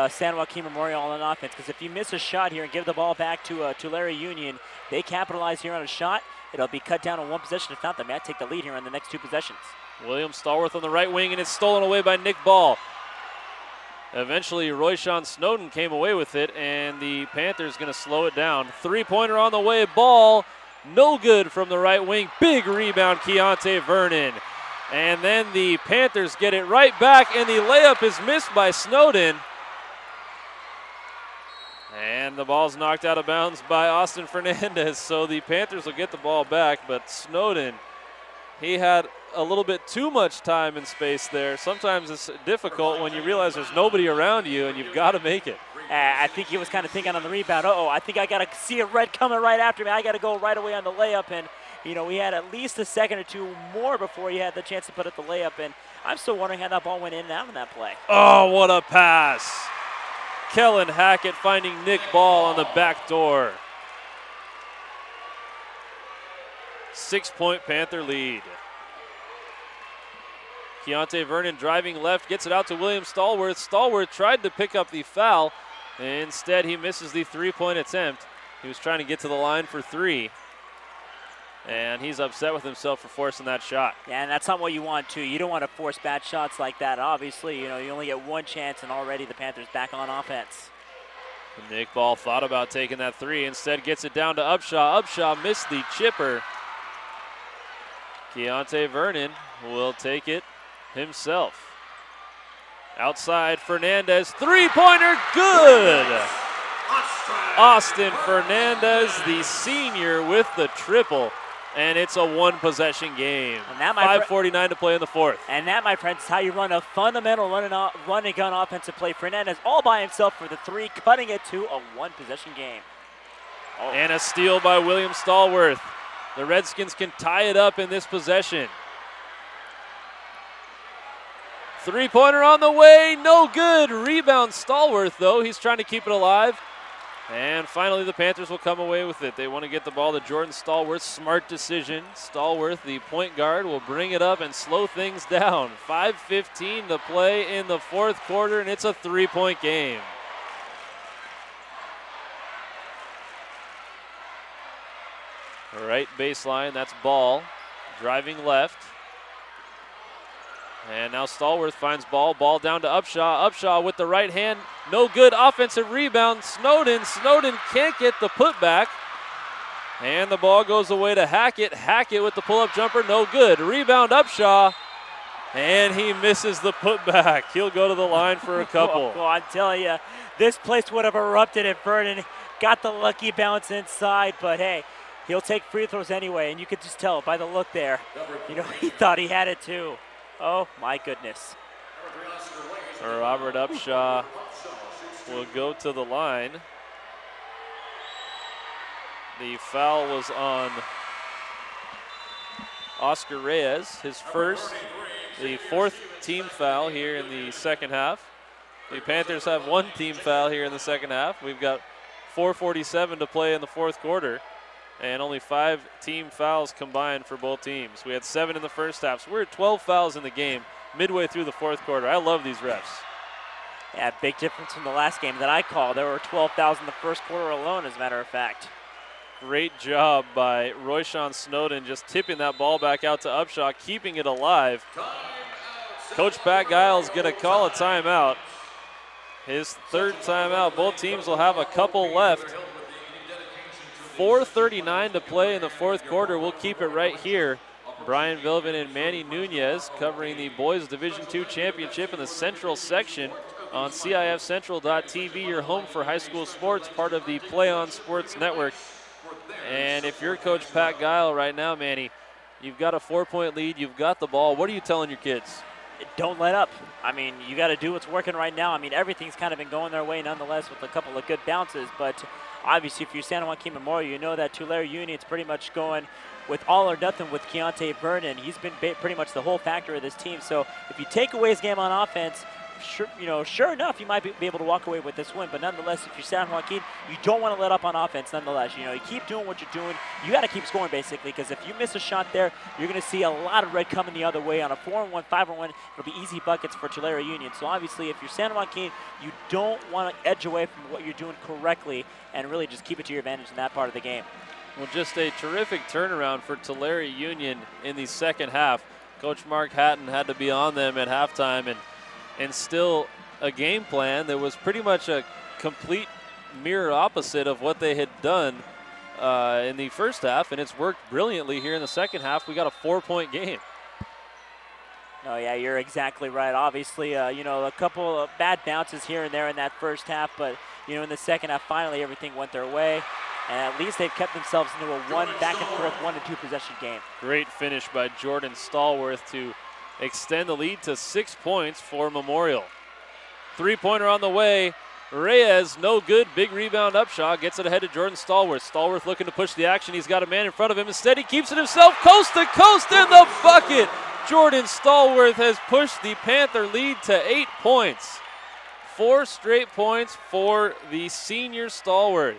San Joaquin Memorial on offense, because if you miss a shot here and give the ball back to Tulare Union, they capitalize here on a shot, it'll be cut down on one possession. If not, they might take the lead here in the next two possessions. William Stallworth on the right wing, and it's stolen away by Nick Ball. Eventually, Royshawn Snowden came away with it, and the Panthers going to slow it down. Three-pointer on the way. Ball, no good from the right wing. Big rebound, Keontae Vernon. And then the Panthers get it right back, and the layup is missed by Snowden. And the ball's knocked out of bounds by Austin Fernandez, so the Panthers will get the ball back, but Snowden, he had a little bit too much time and space there. Sometimes it's difficult when you realize there's nobody around you and you've got to make it. I think he was kind of thinking on the rebound, I think I got to see a red coming right after me. I got to go right away on the layup, and we had at least a second or two more before he had the chance to put up the layup, and I'm still wondering how that ball went in and out in that play. Oh, what a pass. Kellen Hackett finding Nick Ball on the back door. 6-point Panther lead. Keontae Vernon driving left, gets it out to William Stallworth. Stallworth tried to pick up the foul. Instead, he misses the three-point attempt. He was trying to get to the line for three. And he's upset with himself for forcing that shot. Yeah, and that's not what you want, too. You don't want to force bad shots like that. Obviously, you only get one chance, and already the Panthers back on offense. Nick Ball thought about taking that three. Instead, gets it down to Upshaw. Upshaw missed the chipper. Keontae Vernon will take it himself. Outside, Fernandez. Three-pointer, good! Austin Fernandez, the senior, with the triple. And it's a one-possession game. And that, 5:49 to play in the fourth. And that, my friends, is how you run a fundamental run-and-gun offensive play. Fernandez all by himself for the three, cutting it to a one-possession game. Oh. And a steal by William Stallworth. The Redskins can tie it up in this possession. Three-pointer on the way, no good. Rebound Stallworth, though. He's trying to keep it alive. And finally, the Panthers will come away with it. They want to get the ball to Jordan Stallworth. Smart decision. Stallworth, the point guard, will bring it up and slow things down. 5:15 to play in the fourth quarter, and it's a three-point game. Right baseline, that's Ball. Driving left. And now Stallworth finds Ball. Ball down to Upshaw. Upshaw with the right hand. No good. Offensive rebound. Snowden. Snowden can't get the putback. And the ball goes away to Hackett. Hackett with the pull-up jumper. No good. Rebound Upshaw. And he misses the putback. He'll go to the line for a couple. Well, I'm telling you, this place would have erupted if Vernon got the lucky bounce inside. But, hey, he'll take free throws anyway. And you could just tell by the look there. You know, he thought he had it too. Oh, my goodness. Robert Upshaw will go to the line. The foul was on Oscar Reyes, his first, the fourth team foul here in the second half. The Panthers have one team foul here in the second half. We've got 4:47 to play in the fourth quarter, and only 5 team fouls combined for both teams. We had 7 in the first half, so we're at 12 fouls in the game midway through the fourth quarter. I love these refs. Yeah, big difference from the last game that I called. There were 12 fouls in the first quarter alone, as a matter of fact. Great job by Royshawn Snowden just tipping that ball back out to Upshaw, keeping it alive. Coach Pat Giles going to call a timeout. His third timeout. Both teams will have a couple left. 4:39 to play in the fourth quarter. We'll keep it right here. Brian Vilvin and Manny Nunez covering the Boys Division II Championship in the Central section on CIFCentral.tv, your home for high school sports, part of the Play On Sports Network. And if you're Coach Pat Guile right now, Manny, you've got a 4-point lead, you've got the ball. What are you telling your kids? Don't let up. I mean, you got to do what's working right now. I mean, everything's kind of been going their way nonetheless with a couple of good bounces, but obviously if you're San Joaquin Memorial, you know that Tulare Union's pretty much going with all or nothing with Keontae Vernon. He's been pretty much the whole factor of this team. So if you take away his game on offense, sure enough, you might be able to walk away with this win. But nonetheless, if you're San Joaquin, you don't want to let up on offense nonetheless. You know, you keep doing what you're doing. You got to keep scoring, basically, because if you miss a shot there, you're going to see a lot of red coming the other way. On a 4-on-1, 5-on-1, it'll be easy buckets for Tulare Union. So obviously, if you're San Joaquin, you don't want to edge away from what you're doing correctly and really just keep it to your advantage in that part of the game. Well, just a terrific turnaround for Tulare Union in the second half. Coach Mark Hatton had to be on them at halftime and instill a game plan that was pretty much a complete mirror opposite of what they had done in the first half, and it's worked brilliantly here in the second half. We got a 4-point game. Oh, yeah, you're exactly right. Obviously, a couple of bad bounces here and there in that first half, but, in the second half, finally everything went their way. And at least they've kept themselves into a back-and-forth 1-2 possession game. Great finish by Jordan Stallworth to extend the lead to 6 points for Memorial. 3-pointer on the way. Reyes, no good. Big rebound Upshaw. Gets it ahead to Jordan Stallworth. Stallworth looking to push the action. He's got a man in front of him. Instead, he keeps it himself. Coast to coast in the bucket. Jordan Stallworth has pushed the Panther lead to 8 points. 4 straight points for the senior Stallworth.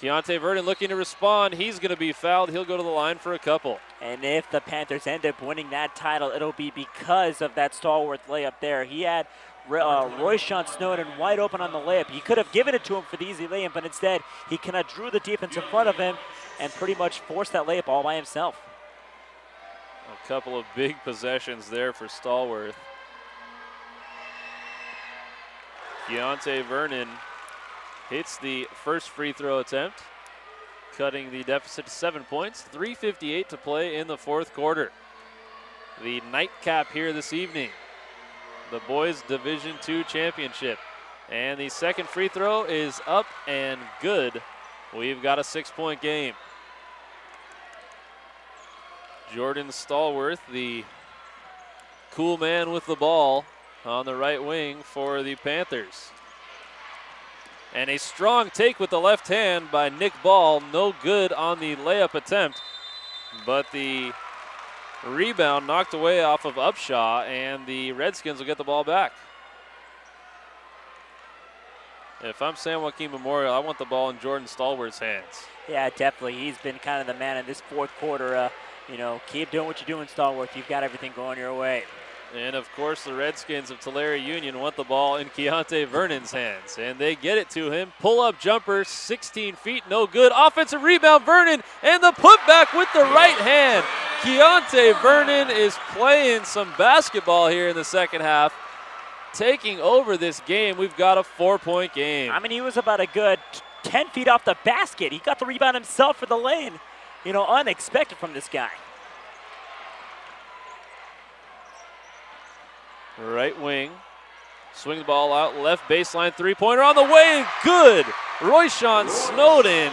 Keontae Vernon looking to respond. He's going to be fouled. He'll go to the line for a couple. And if the Panthers end up winning that title, it'll be because of that Stallworth layup there. He had Royshawn Snowden wide open on the layup. He could have given it to him for the easy layup, but instead he kind of drew the defense in front of him and pretty much forced that layup all by himself. A couple of big possessions there for Stallworth. Keontae Vernon hits the first free throw attempt, cutting the deficit to 7 points. 3:58 to play in the fourth quarter. The nightcap here this evening, the Boys Division II Championship. And the second free throw is up and good. We've got a 6-point game. Jordan Stallworth, the cool man with the ball on the right wing for the Panthers. And a strong take with the left hand by Nick Ball. No good on the layup attempt, but the rebound knocked away off of Upshaw, and the Redskins will get the ball back. If I'm San Joaquin Memorial, I want the ball in Jordan Stallworth's hands. Yeah, definitely. He's been kind of the man in this fourth quarter. Keep doing what you're doing, Stallworth. You've got everything going your way. And of course, the Redskins of Tulare Union want the ball in Keontae Vernon's hands. And they get it to him. Pull-up jumper, 16 feet, no good. Offensive rebound, Vernon, and the putback with the right hand. Keontae Vernon is playing some basketball here in the second half, taking over this game. We've got a 4-point game. I mean, he was about a good 10 feet off the basket. He got the rebound himself for the lane. You know, unexpected from this guy. Right wing, swing the ball out, left baseline, three-pointer on the way, good. Royshawn Snowden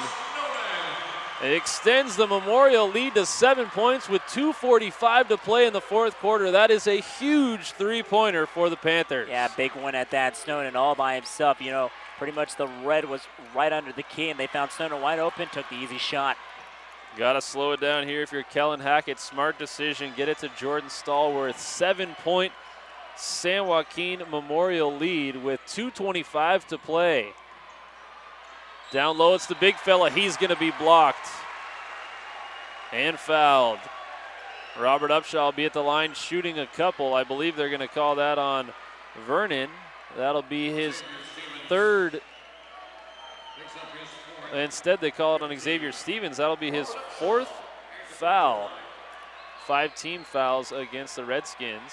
extends the Memorial lead to 7 points with 2:45 to play in the fourth quarter. That is a huge three-pointer for the Panthers. Yeah, big one at that. Snowden all by himself. You know, pretty much the red was right under the key, and they found Snowden wide open, took the easy shot. Got to slow it down here if you're Kellen Hackett. Smart decision. Get it to Jordan Stallworth. 7-point San Joaquin Memorial lead with 2:25 to play. Down low, it's the big fella. He's going to be blocked and fouled. Robert Upshaw will be at the line shooting a couple. I believe they're going to call that on Vernon. That'll be his third. Instead, they call it on Xavier Stevens. That'll be his fourth foul. 5 team fouls against the Redskins.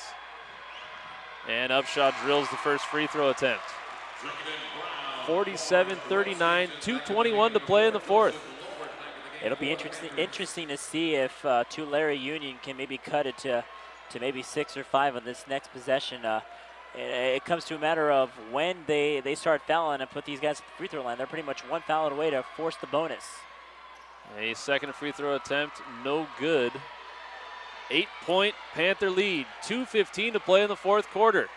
And Upshaw drills the first free throw attempt. 47-39, 2:21 to play in the fourth. It'll be interesting to see if Tulare Union can maybe cut it to maybe 6 or 5 on this next possession. It comes to a matter of when they start fouling and put these guys at the free throw line. They're pretty much one foul away to force the bonus. A second free throw attempt, no good. 8-point Panther lead, 2:15 to play in the fourth quarter.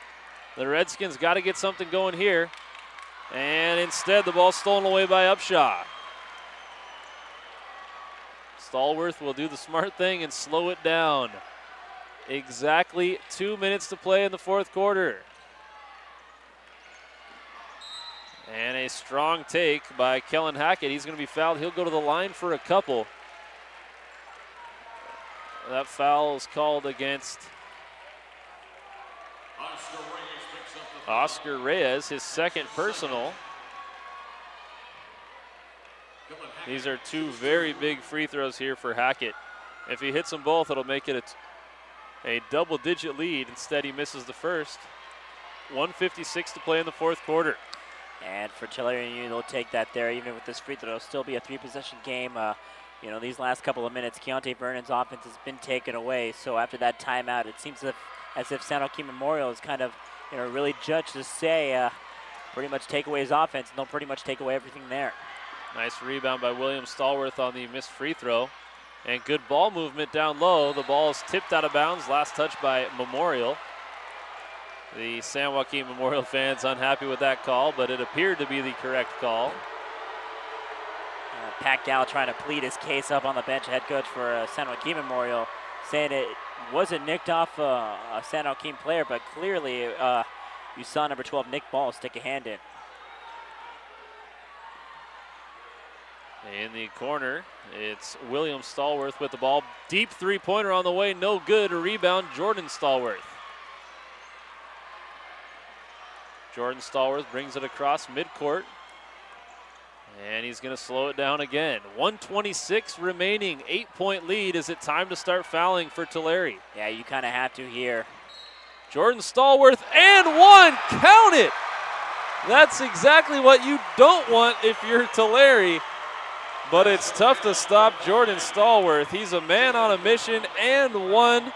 The Redskins got to get something going here. And instead, the ball stolen away by Upshaw. Stallworth will do the smart thing and slow it down. Exactly 2 minutes to play in the fourth quarter. And a strong take by Kellen Hackett. He's going to be fouled. He'll go to the line for a couple. That foul is called against Oscar Reyes, his second personal. These are 2 very big free throws here for Hackett. If he hits them both, it'll make it a double-digit lead. Instead, he misses the first. 1:56 to play in the fourth quarter. And for Tulare Union, they'll take that there. Even with this free throw, it'll still be a 3-possession game. You know, these last couple of minutes, Keontae Vernon's offense has been taken away. So after that timeout, it seems as if San Joaquin Memorial is kind of, you know, really judged to say pretty much take away his offense, and they'll pretty much take away everything there. Nice rebound by William Stallworth on the missed free throw. And good ball movement down low. The ball is tipped out of bounds. Last touch by Memorial. The San Joaquin Memorial fans unhappy with that call, but it appeared to be the correct call. Pat Gal trying to plead his case up on the bench, head coach for San Joaquin Memorial, saying it wasn't nicked off a San Joaquin player, but clearly you saw number 12, Nick Ball, stick a hand in. In the corner, it's William Stallworth with the ball. Deep three-pointer on the way, no good. A rebound, Jordan Stallworth. Jordan Stallworth brings it across midcourt. And he's going to slow it down again. 1:26 remaining, 8-point lead. Is it time to start fouling for Tulare? Yeah, you kind of have to here. Jordan Stallworth and one, count it. That's exactly what you don't want if you're Tulare. But it's tough to stop Jordan Stallworth. He's a man on a mission and one.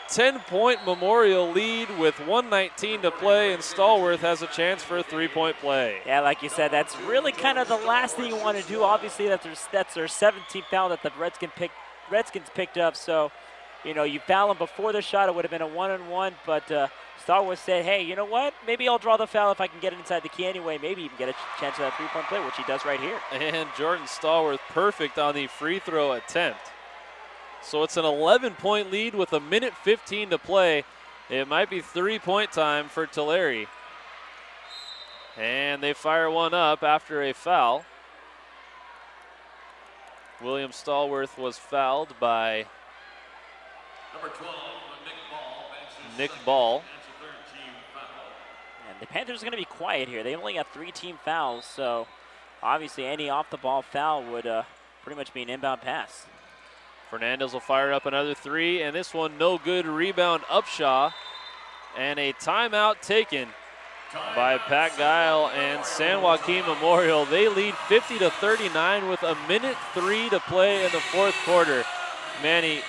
10-point Memorial lead with 1:19 to play, and Stallworth has a chance for a 3-point play. Yeah, like you said, that's really kind of the last thing you want to do. Obviously, that's their 17th foul that the Redskins picked up. So, you know, you foul him before the shot, it would have been a 1-on-1. But Stallworth said, hey, you know what? Maybe I'll draw the foul if I can get it inside the key anyway. Maybe even get a chance of that 3-point play, which he does right here. And Jordan Stallworth perfect on the free throw attempt. So it's an 11-point lead with 1:15 to play. It might be 3-point time for Tulare. And they fire one up after a foul. William Stallworth was fouled by Nick Ball. And the Panthers are going to be quiet here. They only got 3 team fouls, so obviously any off-the-ball foul would pretty much be an inbound pass. Fernandez will fire up another 3, and this one no good. Rebound Upshaw, and a timeout taken by Pat Guile and San Joaquin Memorial. They lead 50-39 with 1:03 to play in the fourth quarter. Manny,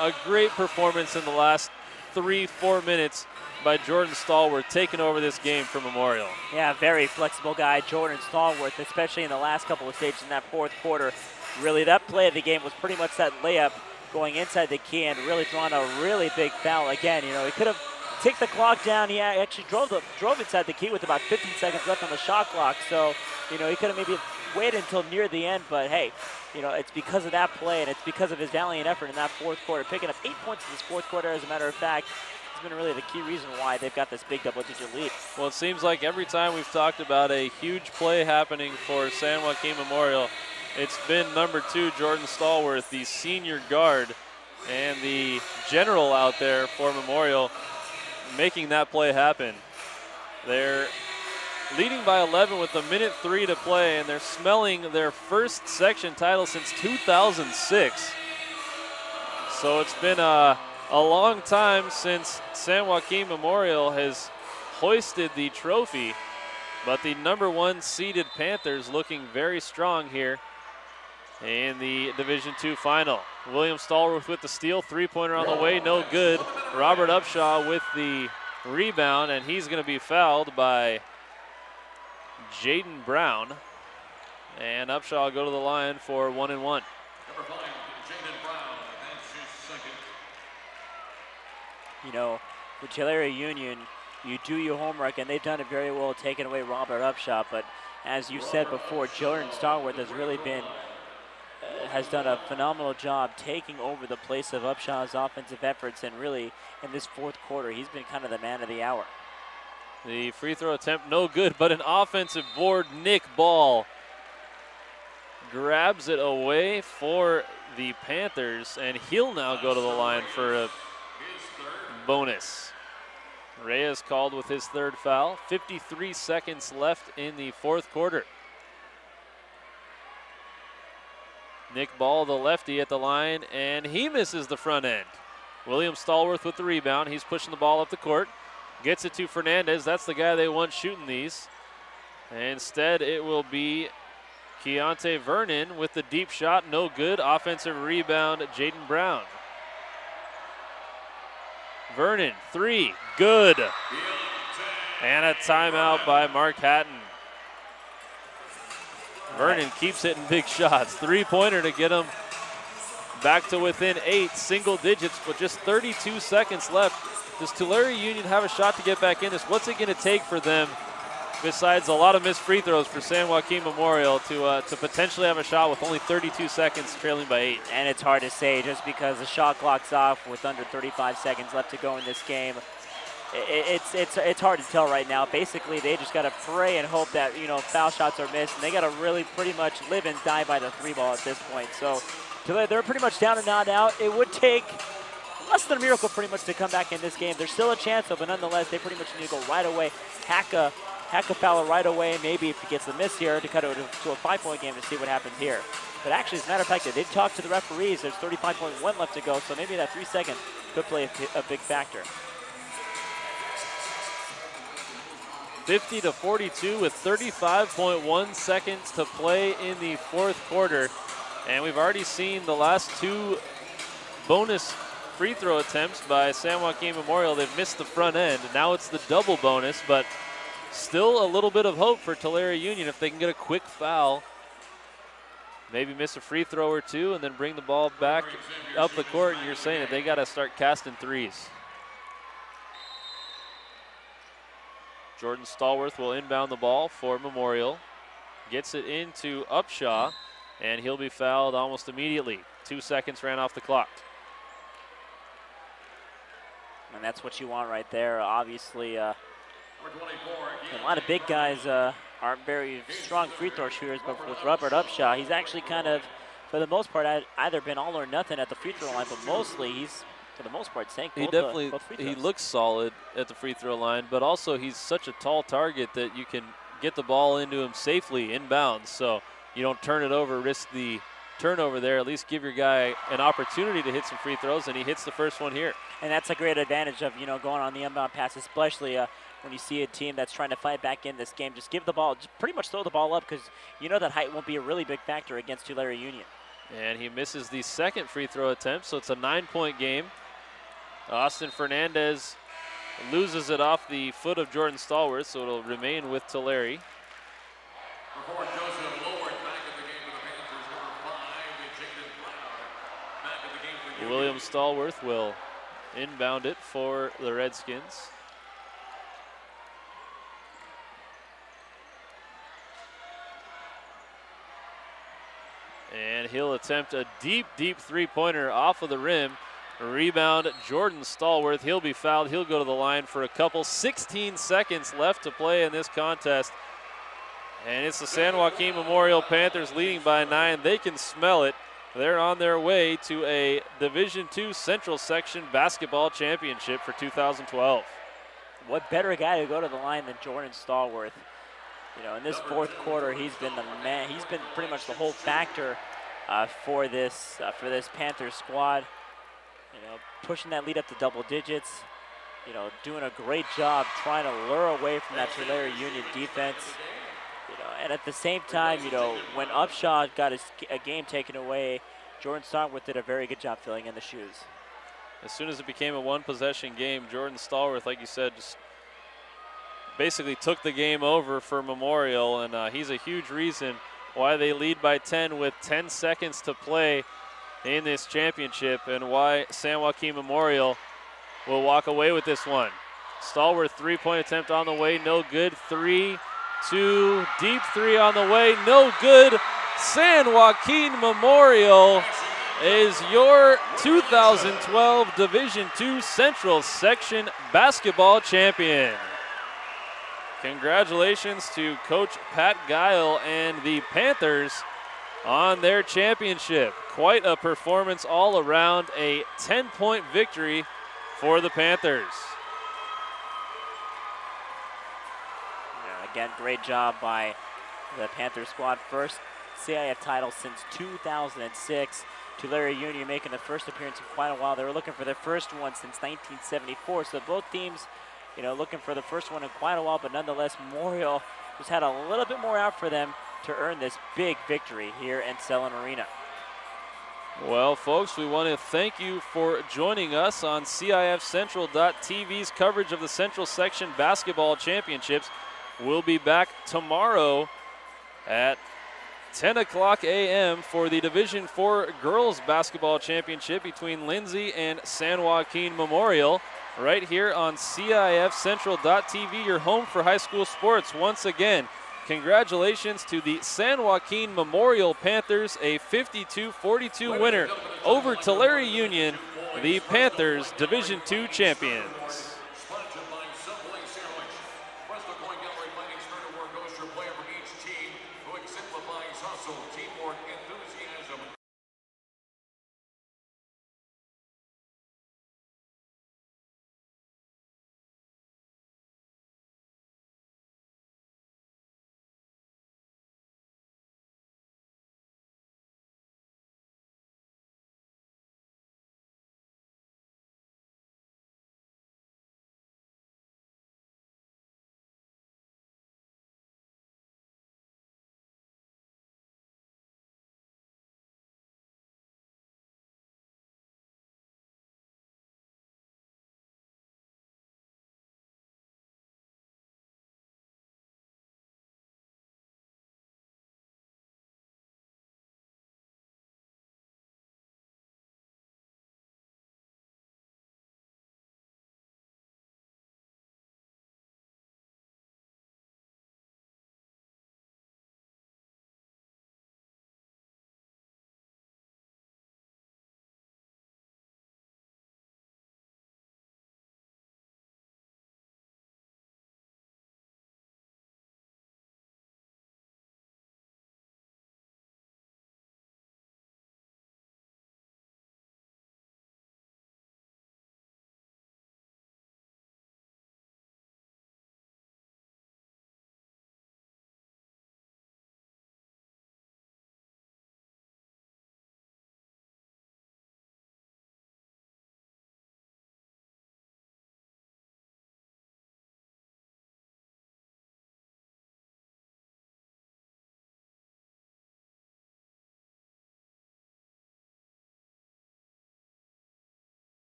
a great performance in the last 3-4 minutes by Jordan Stallworth, taking over this game for Memorial. Yeah, very flexible guy, Jordan Stallworth, especially in the last couple of stages in that fourth quarter. Really, that play of the game was pretty much that layup going inside the key and really drawing a really big foul. Again, you know, he could have ticked the clock down. He actually drove inside the key with about 15 seconds left on the shot clock. So, you know, he could have maybe waited until near the end. But, hey, you know, it's because of that play and it's because of his valiant effort in that fourth quarter. Picking up 8 points in this fourth quarter, as a matter of fact, has been really the key reason why they've got this big double-digit lead. Well, it seems like every time we've talked about a huge play happening for San Joaquin Memorial, it's been number 2, Jordan Stallworth, the senior guard and the general out there for Memorial, making that play happen. They're leading by 11 with 1:03 to play, and they're smelling their first section title since 2006. So it's been a long time since San Joaquin Memorial has hoisted the trophy, but the number 1 seeded Panthers looking very strong here in the Division II final. William Stallworth with the steal, 3-pointer on the way, no good. Robert Upshaw with the rebound, and he's going to be fouled by Jaden Brown. And Upshaw will go to the line for 1 and 1. Number 5, Jaden Brown, that's his second. You know, the Tulare Union, you do your homework, and they've done it very well, taking away Robert Upshaw. But as you said before, Jordan Stallworth has really been has done a phenomenal job taking over the place of Upshaw's offensive efforts, and really in this fourth quarter, he's been kind of the man of the hour. The free throw attempt no good, but an offensive board. Nick Ball grabs it away for the Panthers, and he'll now go to the line for a bonus. Reyes called with his 3rd foul. 53 seconds left in the fourth quarter. Nick Ball, the lefty, at the line, and he misses the front end. William Stallworth with the rebound. He's pushing the ball up the court. Gets it to Fernandez. That's the guy they want shooting these. Instead, it will be Keontae Vernon with the deep shot. No good. Offensive rebound, Jaden Brown. Vernon, 3, good. And a timeout by Mark Hatton. Vernon keeps hitting big shots. 3-pointer to get him back to within 8, single digits, with just 32 seconds left. Does Tulare Union have a shot to get back in this? What's it going to take for them, besides a lot of missed free throws for San Joaquin Memorial, to potentially have a shot with only 32 seconds, trailing by 8? And it's hard to say just because the shot clock's off with under 35 seconds left to go in this game. It's hard to tell right now. Basically, they just got to pray and hope that, you know, foul shots are missed, and they got to really pretty much live and die by the 3 ball at this point. So they're pretty much down and not out. It would take less than a miracle pretty much to come back in this game. There's still a chance, but nonetheless, they pretty much need to go right away, hack a foul right away, and maybe if he gets the miss here, to cut it to a 5-point game to see what happens here. But actually, as a matter of fact, they did talk to the referees. There's 35.1 left to go, so maybe that 3 seconds could play a big factor. 50-42 with 35.1 seconds to play in the fourth quarter. And we've already seen the last 2 bonus free throw attempts by San Joaquin Memorial. They've missed the front end. Now it's the double bonus, but still a little bit of hope for Tulare Union if they can get a quick foul. Maybe miss a free throw or 2 and then bring the ball back up the court, and you're saying that they got to start casting threes. Jordan Stallworth will inbound the ball for Memorial. Gets it into Upshaw, and he'll be fouled almost immediately. 2 seconds ran off the clock. And that's what you want right there. Obviously, a lot of big guys aren't very strong free throw shooters, but with Robert Upshaw, he's actually kind of, for the most part, either been all or nothing at the free throw line, but mostly he's for the most part, sank He both, definitely both free he throws. looks solid at the free throw line, but also he's such a tall target that you can get the ball into him safely inbounds, so you don't turn it over, risk the turnover there. At least give your guy an opportunity to hit some free throws, and he hits the first one here. And that's a great advantage of, going on the inbound pass, especially when you see a team that's trying to fight back in this game. Just give the ball, just pretty much throw the ball up, because you know that height won't be a really big factor against Tulare Union. And he misses the second free throw attempt, so it's a 9-point game. Austin Fernandez loses it off the foot of Jordan Stallworth, so it'll remain with Tulare. Report Joseph Lord back in the game for the Panthers, number 5, and Jaden Cloud back in the game for Union. William Stallworth will inbound it for the Redskins. And he'll attempt a deep, deep three-pointer off of the rim. Rebound, Jordan Stallworth. He'll be fouled. He'll go to the line for a couple. 16 seconds left to play in this contest. And it's the San Joaquin Memorial Panthers leading by 9. They can smell it. They're on their way to a Division II Central Section basketball championship for 2012. What better guy to go to the line than Jordan Stallworth? In this fourth quarter, he's been the man. He's been pretty much the whole factor for this Panthers squad. Pushing that lead up to double digits. Doing a great job trying to lure away from that Tulare Union defense. And at the same time, when Upshaw got a game taken away, Jordan Stallworth did a very good job filling in the shoes. As soon as it became a one-possession game, Jordan Stallworth, like you said, just basically took the game over for Memorial, and he's a huge reason why they lead by 10 with 10 seconds to play in this championship, and why San Joaquin Memorial will walk away with this one. Stallworth three-point attempt on the way, no good. 3-2, deep three on the way, no good. San Joaquin Memorial is your 2012 Division II Central Section basketball champion. Congratulations to Coach Pat Guile and the Panthers on their championship. Quite a performance all around, a 10-point victory for the Panthers. Yeah, again, great job by the Panther squad. First CIF title since 2006. Tulare Union making the first appearance in quite a while. They were looking for their first one since 1974. So both teams, looking for the first one in quite a while, but nonetheless, Memorial just had a little bit more out for them to earn this big victory here in Selland Arena. Well, folks, we want to thank you for joining us on CIF Central.tv's coverage of the Central Section Basketball Championships. We'll be back tomorrow at 10 o'clock a.m. for the Division IV Girls Basketball Championship between Lindsay and San Joaquin Memorial, right here on CIF Central.tv, your home for high school sports. Once again, congratulations to the San Joaquin Memorial Panthers, a 52-42 winner over Tulare Union, the Panthers Division II champions.